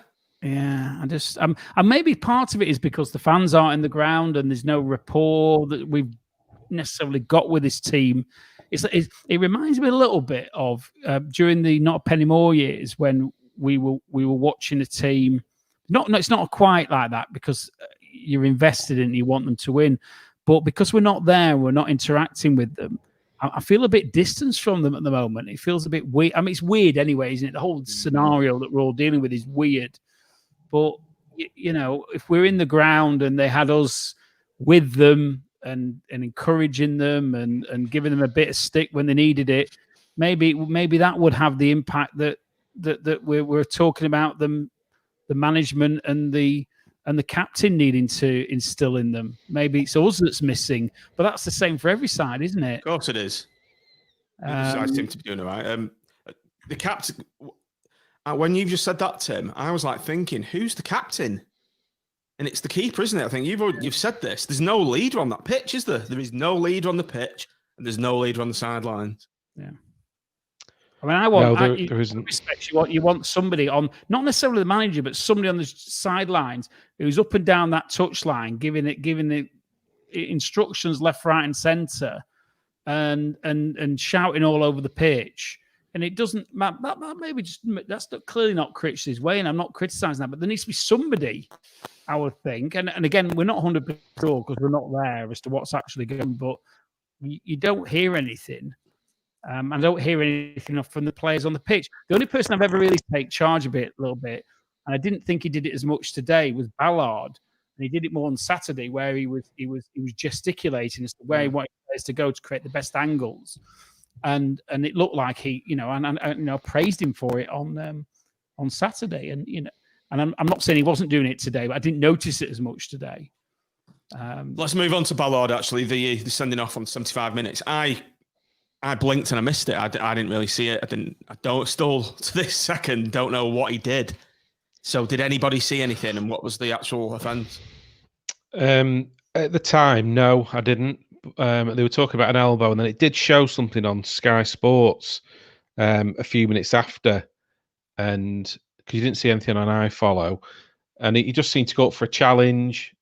Yeah, and maybe part of it is because the fans aren't in the ground, and there's no rapport that we've necessarily got with this team. It reminds me a little bit of during the Not a Penny More years when we were watching a team. It's not quite like that because you're invested in it, you want them to win. But because we're not there, we're not interacting with them, I feel a bit distanced from them at the moment. It feels a bit weird. I mean, it's weird anyway, isn't it? The whole scenario that we're all dealing with is weird. But, if we're in the ground and they had us with them and encouraging them and giving them a bit of stick when they needed it, maybe that would have the impact that we're talking about them, the management and the captain needing to instill in them. Maybe it's us that's missing, but that's the same for every side, isn't it? Of course it is. The sides seem to be doing it right. The captain, when you've just said that, Tim, I was like thinking, who's the captain? And it's the keeper, isn't it? I think you've said this. There's no leader on that pitch, is there? There is no leader on the pitch, and there's no leader on the sidelines. Yeah. I mean, I want. No, there isn't. Respect you want somebody on, not necessarily the manager, but somebody on the sidelines who's up and down that touchline, giving it instructions left, right, and centre, and shouting all over the pitch. And it doesn't. That maybe just that's clearly not Critchley's way, and I'm not criticising that. But there needs to be somebody, I would think. And again, we're not 100% sure because we're not there as to what's actually going on. But you don't hear anything. I don't hear anything from the players on the pitch. The only person I've ever really taken charge a little bit, and I didn't think he did it as much today, was Ballard. And he did it more on Saturday, where he was gesticulating as to where he wanted players to go to create the best angles, and it looked like he, and praised him for it on Saturday, and and I'm not saying he wasn't doing it today, but I didn't notice it as much today. Let's move on to Ballard. Actually, the sending off on 75 minutes. I blinked and I missed it. I didn't really see it. I don't still to this second don't know what he did. So did anybody see anything, and what was the actual offence? At the time, no, I didn't. They were talking about an elbow, and then it did show something on Sky Sports a few minutes after, and because you didn't see anything on iFollow, and he just seemed to go up for a challenge.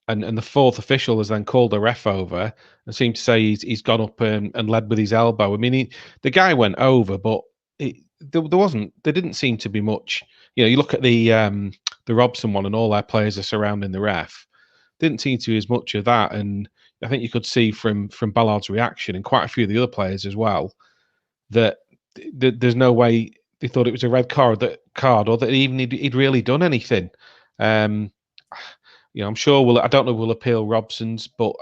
And the fourth official has then called a ref over and seemed to say he's gone up and led with his elbow. I mean, the guy went over, but there didn't seem to be much. You look at the Robson one, and all their players are surrounding the ref. Didn't seem to be as much of that, and I think you could see from Ballard's reaction and quite a few of the other players as well that there's no way they thought it was a red card, or that even he'd really done anything. I'm sure I don't know we'll appeal Robson's, but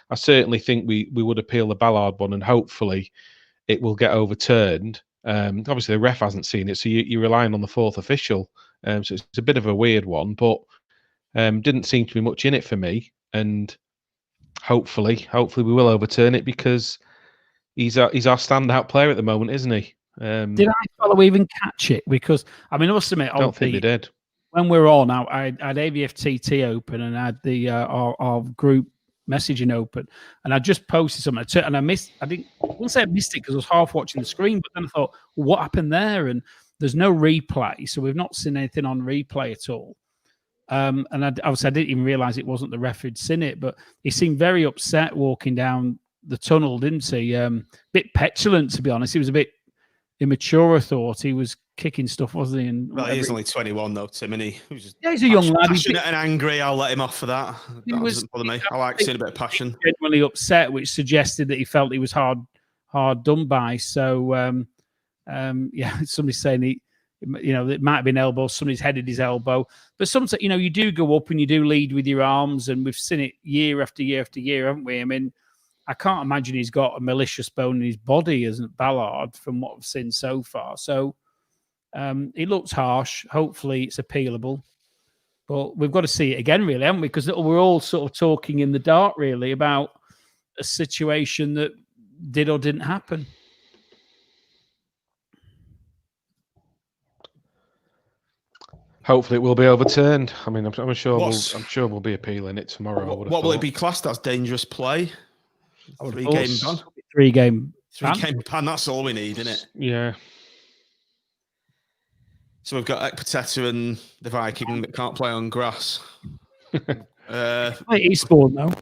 I certainly think we would appeal the Ballard one, and hopefully it will get overturned. Obviously the ref hasn't seen it, so you're relying on the fourth official. So it's a bit of a weird one, but didn't seem to be much in it for me. And hopefully we will overturn it, because he's our standout player at the moment, isn't he? Did I follow even catch it? Because I mean, I must admit, I don't think they did. When we're on, I had AVFTT open and I had the our group messaging open, and I just posted something, and I wouldn't say I missed it because I was half watching the screen, but then I thought, well, what happened there? And there's no replay, so we've not seen anything on replay at all. And obviously I didn't even realise it wasn't the ref who'd seen it, but he seemed very upset walking down the tunnel, didn't he? A bit petulant, to be honest. He was a bit immature, I thought. He was kicking stuff, wasn't he? And well, he's only 21 though, Tim, and he's a young lad. Passionate and angry. I'll let him off for that. That doesn't bother me. I like seeing a bit of passion. Genuinely upset, which suggested that he felt he was hard done by. So, somebody's saying it might have been elbow. Somebody's headed his elbow. But sometimes, you do go up and you do lead with your arms, and we've seen it year after year after year, haven't we? I mean, I can't imagine he's got a malicious bone in his body, isn't Ballard, from what I've seen so far. So it looks harsh. Hopefully it's appealable. But we've got to see it again, really, haven't we? Because we're all sort of talking in the dark, really, about a situation that did or didn't happen. Hopefully it will be overturned. I mean, I'm sure we'll be appealing it tomorrow. What will it be classed as? Dangerous play? 3-game ban? 3-game ban, that's all we need, isn't it? Yeah. So we've got Ekpateta and the Viking that can't play on grass. He's spawned now.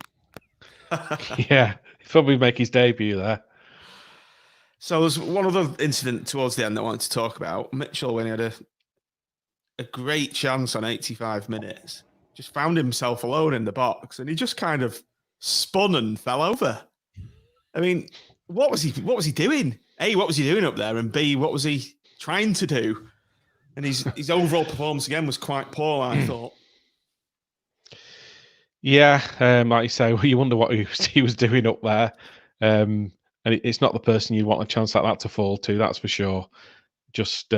Yeah, he'll probably make his debut there. So there's one other incident towards the end that I wanted to talk about. Mitchell, when he had a great chance on 85 minutes, just found himself alone in the box, and he just kind of spun and fell over. I mean, what was he doing? A, what was he doing up there? And B, what was he trying to do? And his overall performance again was quite poor, I thought. Yeah, like you say, you wonder what he was doing up there. And it's not the person you want a chance like that to fall to, that's for sure. Just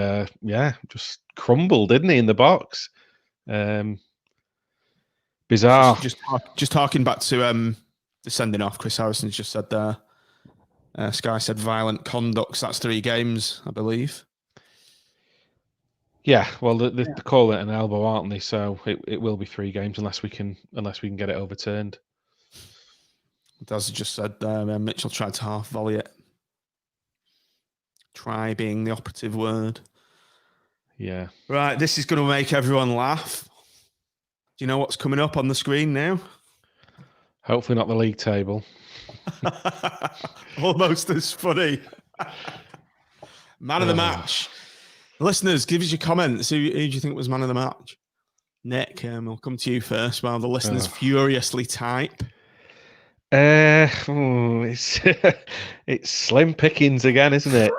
crumbled, didn't he, in the box? Bizarre. Just harking back to the sending off, Chris Harrison's just said there. Sky said violent conduct. That's 3 games, I believe. Yeah, well, they're calling it an elbow, aren't they? So it will be 3 games unless we can get it overturned. As I just said there, Mitchell tried to half volley it. Try being the operative word. Yeah. Right, this is going to make everyone laugh. Do you know what's coming up on the screen now? Hopefully not the league table. Almost as funny. Man of the match. Listeners, give us your comments. Who do you think was man of the match? Nick, we'll come to you first while the listeners furiously type. It's it's slim pickings again, isn't it?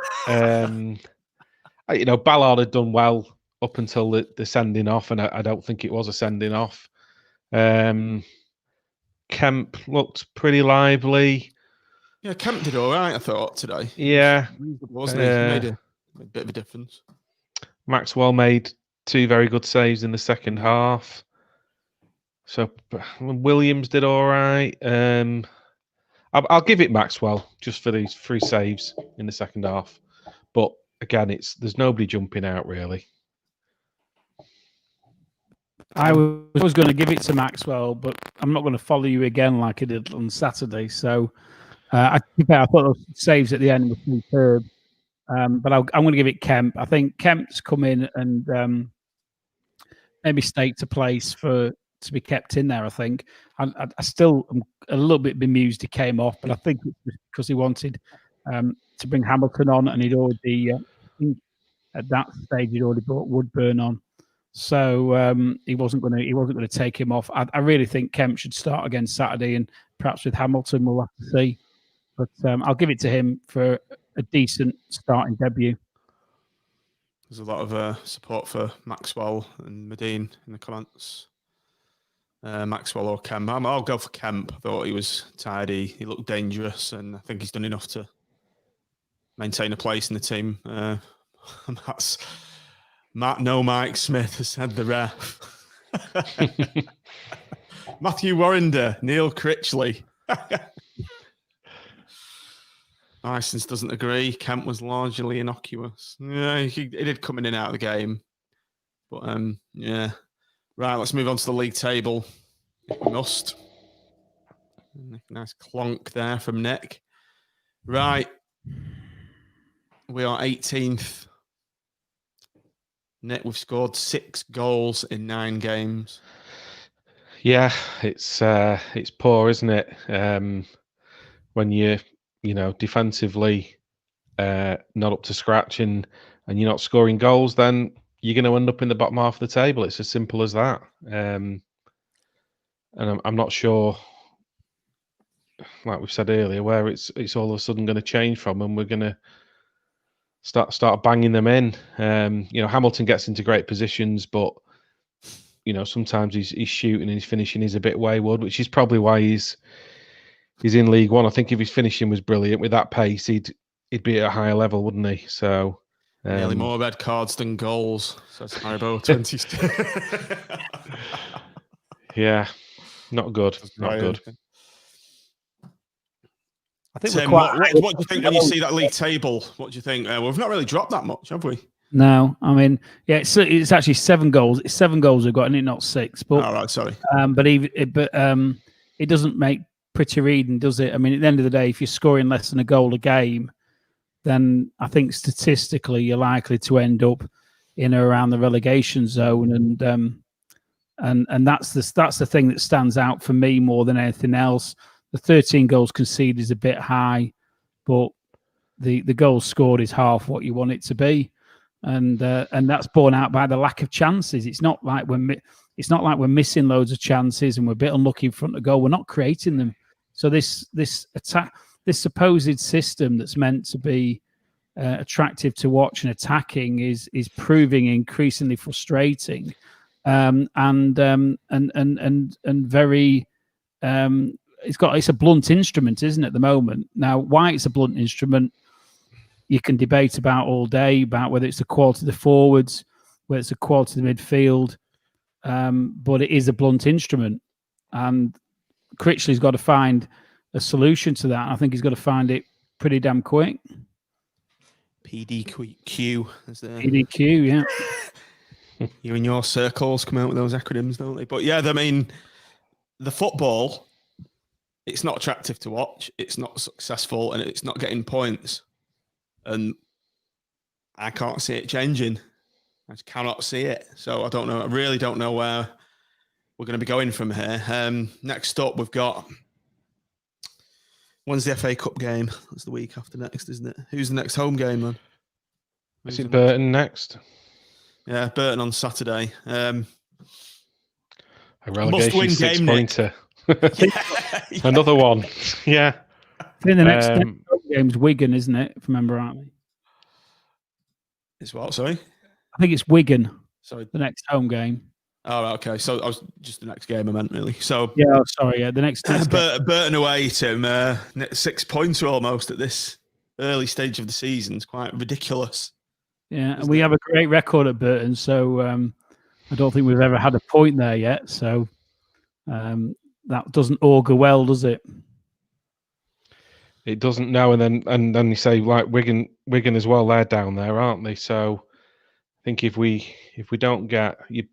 Ballard had done well up until the sending off, and I don't think it was a sending off. Kemp looked pretty lively. Yeah, Kemp did all right, I thought, today. Yeah. Wasn't he? He made a bit of a difference. Maxwell made 2 very good saves in the second half. So Williams did all right. I'll give it Maxwell just for these 3 saves in the second half. But again, there's nobody jumping out really. I was going to give it to Maxwell, but I'm not going to follow you again like I did on Saturday. So I thought those saves at the end were superb. But I'm going to give it Kemp. I think Kemp's come in and maybe staked a place to be kept in there. I think I still am a little bit bemused he came off, but I think it's because he wanted to bring Hamilton on, and he'd already at that stage he'd already brought Woodburn on. So he wasn't going to take him off. I really think Kemp should start again Saturday, and perhaps with Hamilton we'll have to see. But I'll give it to him for a decent starting debut. There's a lot of support for Maxwell and Medine in the comments. Maxwell or Kemp. I'll go for Kemp. I thought he was tidy. He looked dangerous, and I think he's done enough to maintain a place in the team. That's Mike Smith has said the ref. Matthew Warrender, Neil Critchley. Licence doesn't agree. Kemp was largely innocuous. Yeah, he did come in and out of the game. But, yeah. Right, let's move on to the league table. If we must. Nice clonk there from Nick. Right. We are 18th. Nick, we've scored 6 goals in 9 games. Yeah, it's poor, isn't it? When you're defensively not up to scratch and you're not scoring goals, then you're going to end up in the bottom half of the table. It's as simple as that. And I'm not sure, like we said earlier, where it's all of a sudden going to change from, and we're going to start banging them in. Hamilton gets into great positions, but sometimes he's shooting and his finishing is a bit wayward, which is probably why he's in League One. I think if his finishing was brilliant with that pace, he'd be at a higher level, wouldn't he? So nearly more red cards than goals, says Haribo 20. Yeah, not good. Not good. I think Tim, what do you think when you see that league table? What do you think? We've not really dropped that much, have we? No, I mean, yeah, it's actually 7 goals. It's 7 goals we've got, and not 6. But all right, sorry. But it doesn't make pretty reading, does it? I mean, at the end of the day, if you're scoring less than a goal a game, then I think statistically you're likely to end up in or around the relegation zone, and that's the thing that stands out for me more than anything else. The 13 goals conceded is a bit high, but the goals scored is half what you want it to be, and that's borne out by the lack of chances. It's not like we're missing loads of chances and we're a bit unlucky in front of goal. We're not creating them. So this supposed system that's meant to be attractive to watch and attacking is proving increasingly frustrating, and very. It's a blunt instrument, isn't it, at the moment? Now, why it's a blunt instrument, you can debate about all day, about whether it's the quality of the forwards, whether it's the quality of the midfield, but it is a blunt instrument. And Critchley's got to find a solution to that. I think he's got to find it pretty damn quick. PDQ, is there? PDQ, yeah. You and your circles come out with those acronyms, don't they? But yeah, I mean, the football, it's not attractive to watch. It's not successful, and it's not getting points. And I can't see it changing. I just cannot see it. So I don't know. I really don't know where we're going to be going from here. Next up, we've got... When's the FA Cup game? That's the week after next, isn't it? Who's the next home game, then? Is it Burton next? Yeah, Burton on Saturday. A relegation 6-pointer. Another one. Yeah. I think the next game's Wigan, isn't it? If I remember rightly. It's what? Sorry? I think it's Wigan. Sorry. The next home game. Oh, okay. So I was just the next game I meant, really. So yeah, sorry. Yeah, the next Burton away, Tim. 6-pointer almost at this early stage of the season. It's quite ridiculous. Yeah, and we have a great record at Burton, so I don't think we've ever had a point there yet. So that doesn't augur well, does it? It doesn't now, and then you say like Wigan as well. They're down there, aren't they? So I think if we don't get I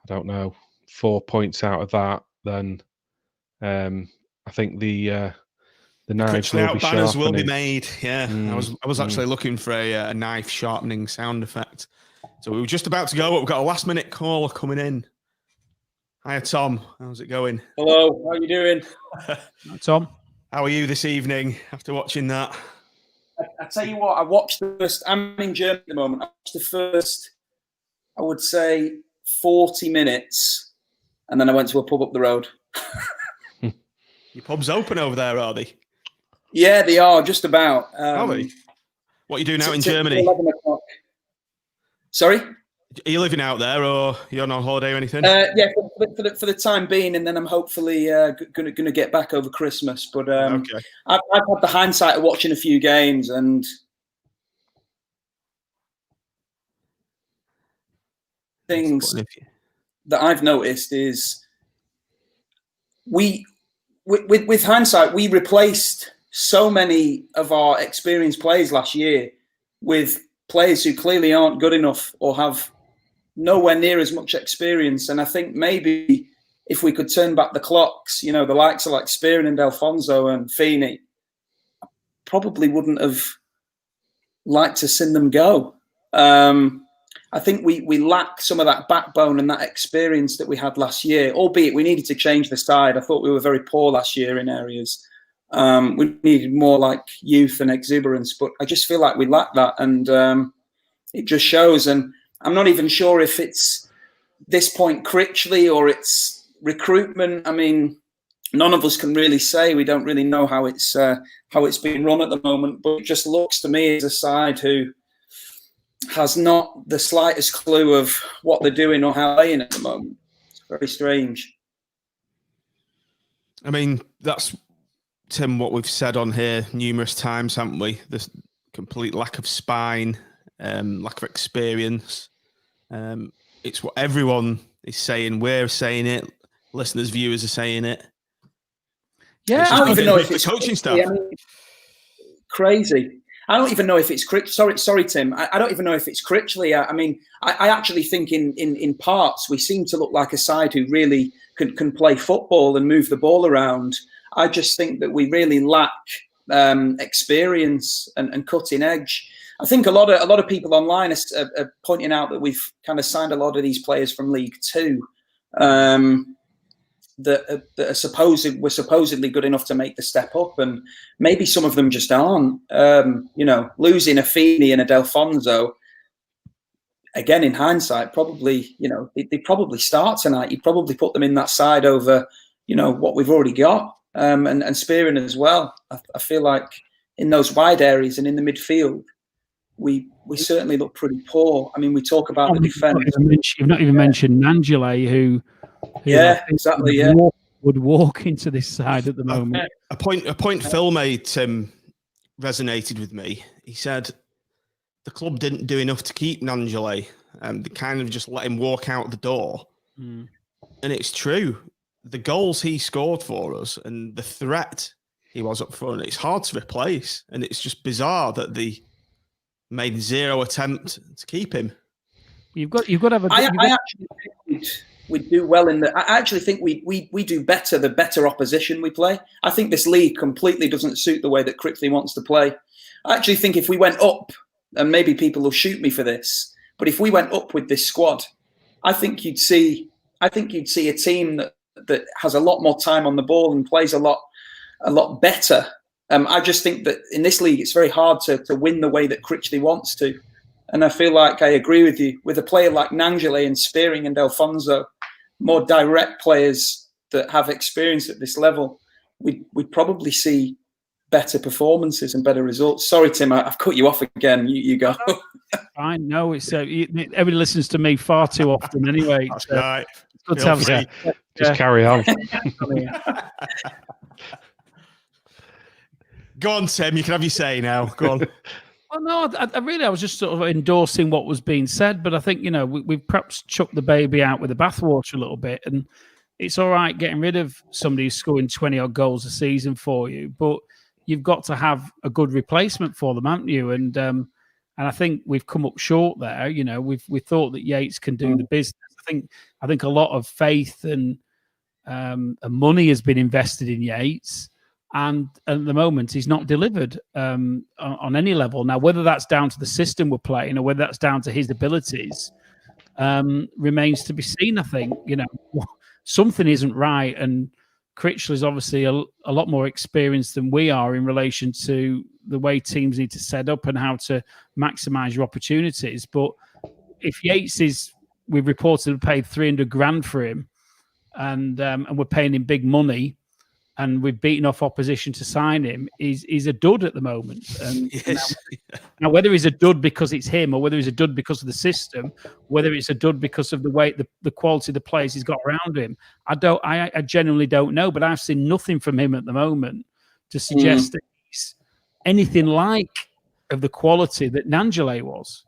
don't know, 4 points out of that, then I think the knives will be banners will be made. Yeah, I was actually looking for a knife sharpening sound effect. So we were just about to go, but we've got a last minute caller coming in. Hiya, Tom. How's it going? Hello. How are you doing? Tom. How are you this evening after watching that? I tell you what, I watched the first. I'm in Germany at the moment. I watched the first I would say 40 minutes, and then I went to a pub up the road. Your pub's open over there, are they? Yeah, they are, just about. Are they? What are you doing out in to Germany? 11 o'clock. Sorry? Are you living out there, or you're on holiday or anything? Yeah, for the time being, and then I'm hopefully going to get back over Christmas. But Okay. I've had the hindsight of watching a few games, and things that I've noticed is with hindsight, we replaced so many of our experienced players last year with players who clearly aren't good enough or have nowhere near as much experience. And I think maybe if we could turn back the clocks, the likes of like Spearing and Alfonso and Feeney, probably wouldn't have liked to send them go. I think we lack some of that backbone and that experience that we had last year, albeit we needed to change the side. I thought we were very poor last year in areas. We needed more like youth and exuberance, but I just feel like we lack that, and it just shows. And I'm not even sure if it's this point Critchley or it's recruitment. I mean, none of us can really say. We don't really know how it's being run at the moment, but it just looks to me as a side who has not the slightest clue of what they're doing or how they're playing at the moment. It's very strange. I mean, that's, Tim, what we've said on here numerous times, haven't we? This complete lack of spine, lack of experience. It's what everyone is saying. We're saying it. Listeners, viewers are saying it. Yeah, I don't even know if it's coaching staff. I mean, crazy. I don't even know if it's sorry, Tim. I don't even know if it's Critchley. I mean, I actually think in parts we seem to look like a side who really can play football and move the ball around. I just think that we really lack experience and cutting edge. I think a lot of people online are pointing out that we've kind of signed a lot of these players from League Two that are supposedly good enough to make the step up, and maybe some of them just aren't. Losing a Feeney and a Delfonso, again in hindsight, probably they probably start tonight. You probably put them in that side over what we've already got. And Spearing as well. I feel like in those wide areas and in the midfield, we certainly look pretty poor. I mean, we talk about the defence. You've not even mentioned Nangele, who exactly, would walk into this side at the moment. A point Phil made, Tim, resonated with me. He said the club didn't do enough to keep Nangele. They kind of just let him walk out the door. And it's true. The goals he scored for us and the threat he was up front, it's hard to replace. And it's just bizarre that they made zero attempt to keep him. You've got to have a... I actually think we do well in the... I actually think we do better the better opposition we play. I think this league completely doesn't suit the way that Critchley wants to play. I actually think if we went up, and maybe people will shoot me for this, but if we went up with this squad, I think you'd see a team that has a lot more time on the ball and plays a lot better. I just think that in this league, it's very hard to win the way that Critchley wants to. And I feel like I agree with you. With a player like Nangele and Spearing and Alfonso, more direct players that have experience at this level, we'd probably see better performances and better results. Sorry, Tim, I've cut you off again. You go. I know. It's everybody listens to me far too often anyway. That's right. Good to have Just carry on. Go on, Tim. You can have your say now. Go on. Well, no, I was just sort of endorsing what was being said, but I think we've perhaps chucked the baby out with the bathwater a little bit, and it's all right getting rid of somebody who's scoring 20-odd goals a season for you, but you've got to have a good replacement for them, haven't you? And I think we've come up short there. We thought that Yates can do the business. I think a lot of faith and money has been invested in Yates, and at the moment he's not delivered on any level. Now, whether that's down to the system we're playing or whether that's down to his abilities remains to be seen. I think something isn't right, and Critchley is obviously a lot more experienced than we are in relation to the way teams need to set up and how to maximise your opportunities. But if Yates is we've reportedly paid 300 grand for him, and we're paying him big money, and we've beaten off opposition to sign him, is a dud at the moment. And Yes. now, whether he's a dud because it's him, or whether he's a dud because of the system, whether it's a dud because of the way the quality of the players he's got around him, I genuinely don't know. But I've seen nothing from him at the moment to suggest that he's anything like of the quality that Nangele was.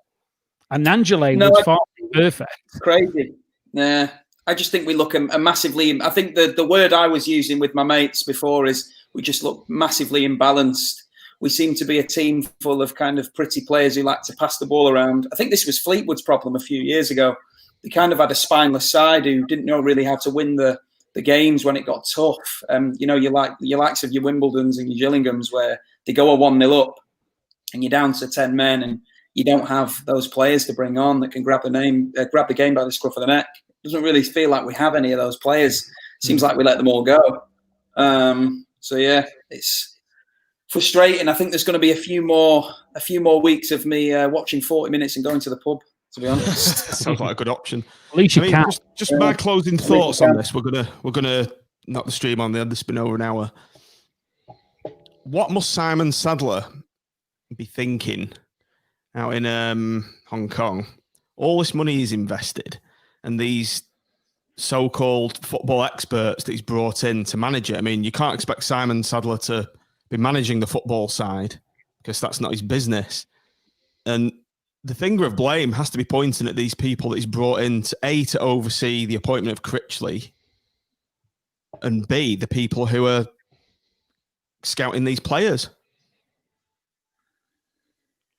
And Nangele was far from perfect. Crazy. Yeah. I just think we look a massively. I think the word I was using with my mates before is we just look massively imbalanced. We seem to be a team full of kind of pretty players who like to pass the ball around. I think this was Fleetwood's problem a few years ago. They kind of had a spineless side who didn't know really how to win the games when it got tough. You know, you like your likes of your Wimbledons and your Gillinghams where they go a 1-0 up and you're down to 10 men and you don't have those players to bring on that can grab the game by the scruff of the neck. Doesn't really feel like we have any of those players. Seems like we let them all go. So yeah, it's frustrating. I think there's going to be a few more weeks of me watching 40 minutes and going to the pub. To be honest, sounds like a good option. At least you can. Just my closing thoughts on this. We're gonna knock the stream on the end. It's been over an hour. What must Simon Sadler be thinking out in Hong Kong? All this money is invested. And these so-called football experts that he's brought in to manage it. I mean, you can't expect Simon Sadler to be managing the football side because that's not his business. And the finger of blame has to be pointing at these people that he's brought in to oversee the appointment of Critchley, and B, the people who are scouting these players.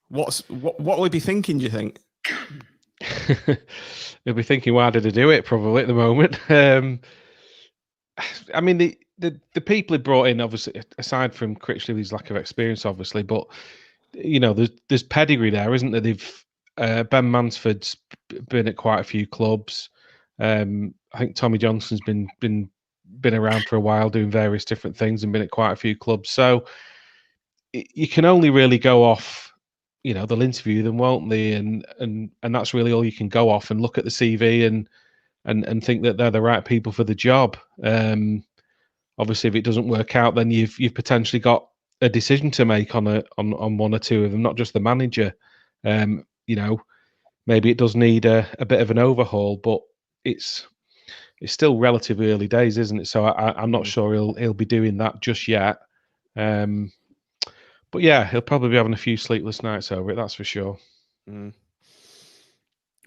What will he be thinking, do you think? He'll be thinking, why did I do it? Probably at the moment. I mean, the people he brought in, obviously, aside from Critchley's lack of experience, obviously, but you know, there's pedigree there, isn't there? They've Ben Mansford's been at quite a few clubs. I think Tommy Johnson's been around for a while, doing various different things, and been at quite a few clubs. So you can only really go off. You know, they'll interview them, won't they? And that's really all you can go off, and look at the CV and think that they're the right people for the job. Obviously, if it doesn't work out, then you've potentially got a decision to make on one or two of them, not just the manager. You know, maybe it does need a bit of an overhaul, but it's still relatively early days, isn't it? So I'm not sure he'll be doing that just yet. But yeah, he'll probably be having a few sleepless nights over it, that's for sure. Mm.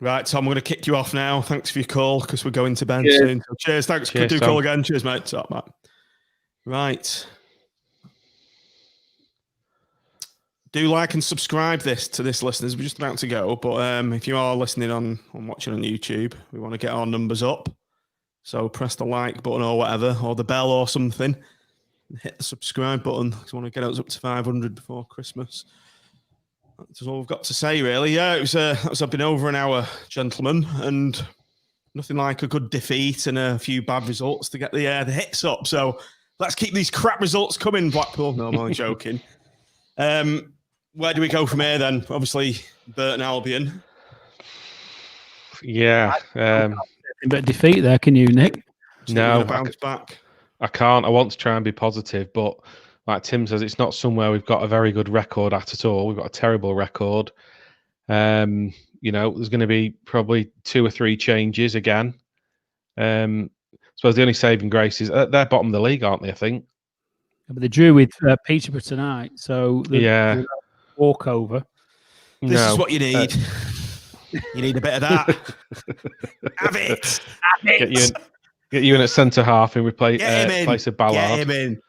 Right, Tom, I'm going to kick you off now. Thanks for your call, because we're going to bed soon. So cheers, thanks. Could do call again. Cheers, mate. Top, mate. Right. Do like and subscribe to this, listeners. We're just about to go, but if you are listening on watching on YouTube, we want to get our numbers up. So press the like button or whatever, or the bell or something. Hit the subscribe button because we want to get us up to 500 before Christmas. That's all we've got to say, really. Yeah, it's been over an hour, gentlemen, and nothing like a good defeat and a few bad results to get the hits up. So let's keep these crap results coming, Blackpool. No, I'm only joking. Where do we go from here then? Obviously, Burton Albion. Yeah. A bit of defeat there, can you, Nick? No, bounce back. I can't. I want to try and be positive, but like Tim says, it's not somewhere we've got a very good record at all. We've got a terrible record. You know, there's going to be probably 2 or 3 changes again. I suppose the only saving grace is they're bottom of the league, aren't they? I think. But they drew with Peterborough tonight, so the walkover. This is what you need. You need a bit of that. Have it. Get you in at centre half and replace a Ballard. Get him in.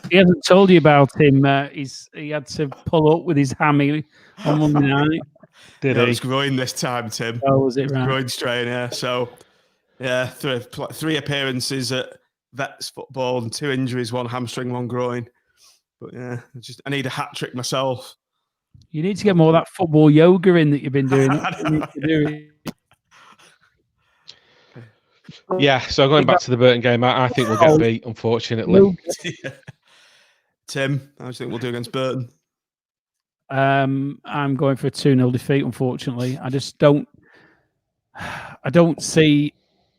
He hasn't told you about him. He had to pull up with his hammy on Monday night. Did he? It was groin this time, Tim. Oh, was it right? Groin strain, yeah. So, yeah, 3 appearances at Vets football and 2 injuries, 1 hamstring, 1 groin. But yeah, I need a hat trick myself. You need to get more of that football yoga in that you've been doing. Yeah, so going back to the Burton game, I think we'll get beat, unfortunately. Tim, how do you think we'll do against Burton? I'm going for a 2-0 defeat, unfortunately. I just don't. I don't see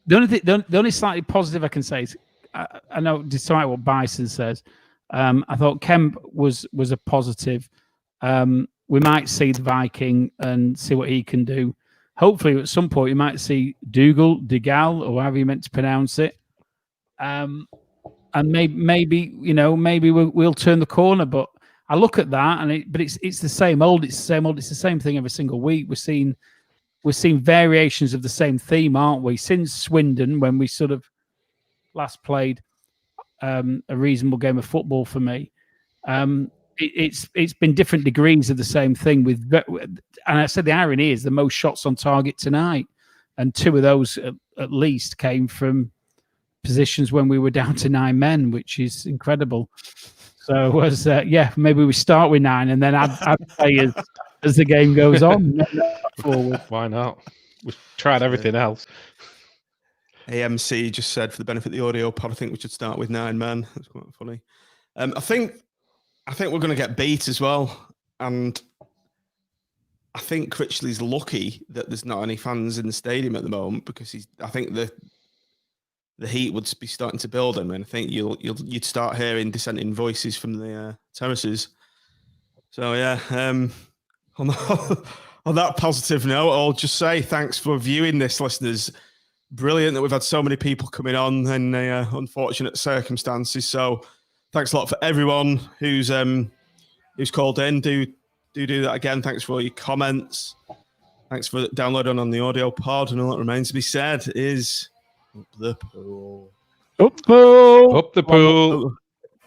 the only slightly positive I can say is I know, despite what Bison says, I thought Kemp was a positive. We might see the Viking and see what he can do. Hopefully, at some point, you might see Dougal, or however you meant to pronounce it. And maybe we'll turn the corner. But I look at that, but it's the same old. It's the same old. It's the same thing every single week. We're seeing variations of the same theme, aren't we? Since Swindon, when we sort of last played a reasonable game of football for me, it's been different degrees of the same thing. And I said the irony is the most shots on target tonight, and 2 of those at least came from positions when we were down to 9 men, which is incredible. So it was maybe we start with 9 and then add play as the game goes on. Forward. Why not? We've tried everything else. AMC just said, for the benefit of the audio pod, I think we should start with 9 men. That's quite funny. I think we're going to get beat as well, and I think Critchley's lucky that there's not any fans in the stadium at the moment, because I think the heat would be starting to build him, and I think you'd start hearing dissenting voices from the terraces. So yeah, on that positive note, I'll just say thanks for viewing this, listeners. Brilliant that we've had so many people coming on in unfortunate circumstances. So thanks a lot for everyone who's called in. Do that again. Thanks for all your comments. Thanks for downloading on the audio pod. And all that remains to be said is up the pool. Up the pool. Up the pool.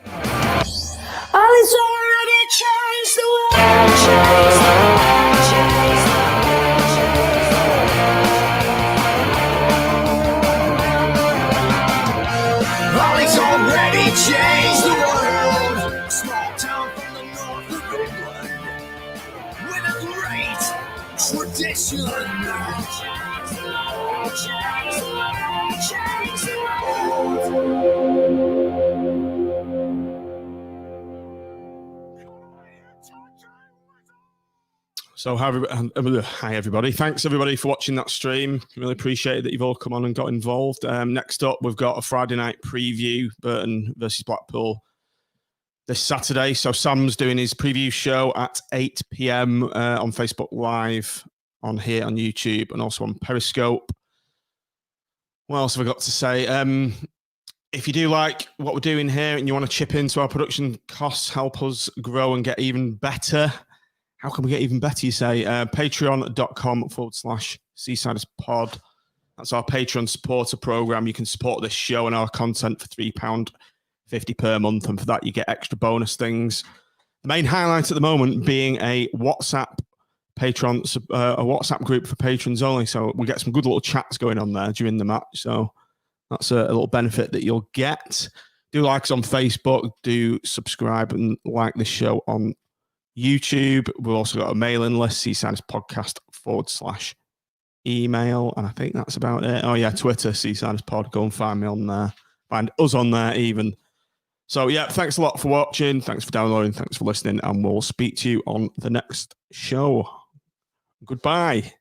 Ali's already changed the world. Ali's already changed the world. Small town from the north of England, with a great tradition. So hi everybody. Thanks everybody for watching that stream. Really appreciate that you've all come on and got involved. Next up, we've got a Friday night preview, Burton versus Blackpool, this Saturday. So Sam's doing his preview show at 8 p.m. On Facebook Live, on here on YouTube, and also on Periscope. What else have I got to say? If you do like what we're doing here and you want to chip into our production costs, help us grow and get even better. How can we get even better, you say? Patreon.com/SeasidersPod. That's our Patreon supporter program. You can support this show and our content for £3.50 per month. And for that, you get extra bonus things. The main highlight at the moment being a WhatsApp group for patrons only. So we get some good little chats going on there during the match. So that's a little benefit that you'll get. Do like us on Facebook. Do subscribe and like this show on YouTube. We've also got a mailing list, seasiderspodcast.com/email. And I think that's about it. Oh, yeah, Twitter, SeasidersPod. Go and find me on there. Find us on there even. So, yeah, thanks a lot for watching. Thanks for downloading. Thanks for listening. And we'll speak to you on the next show. Goodbye.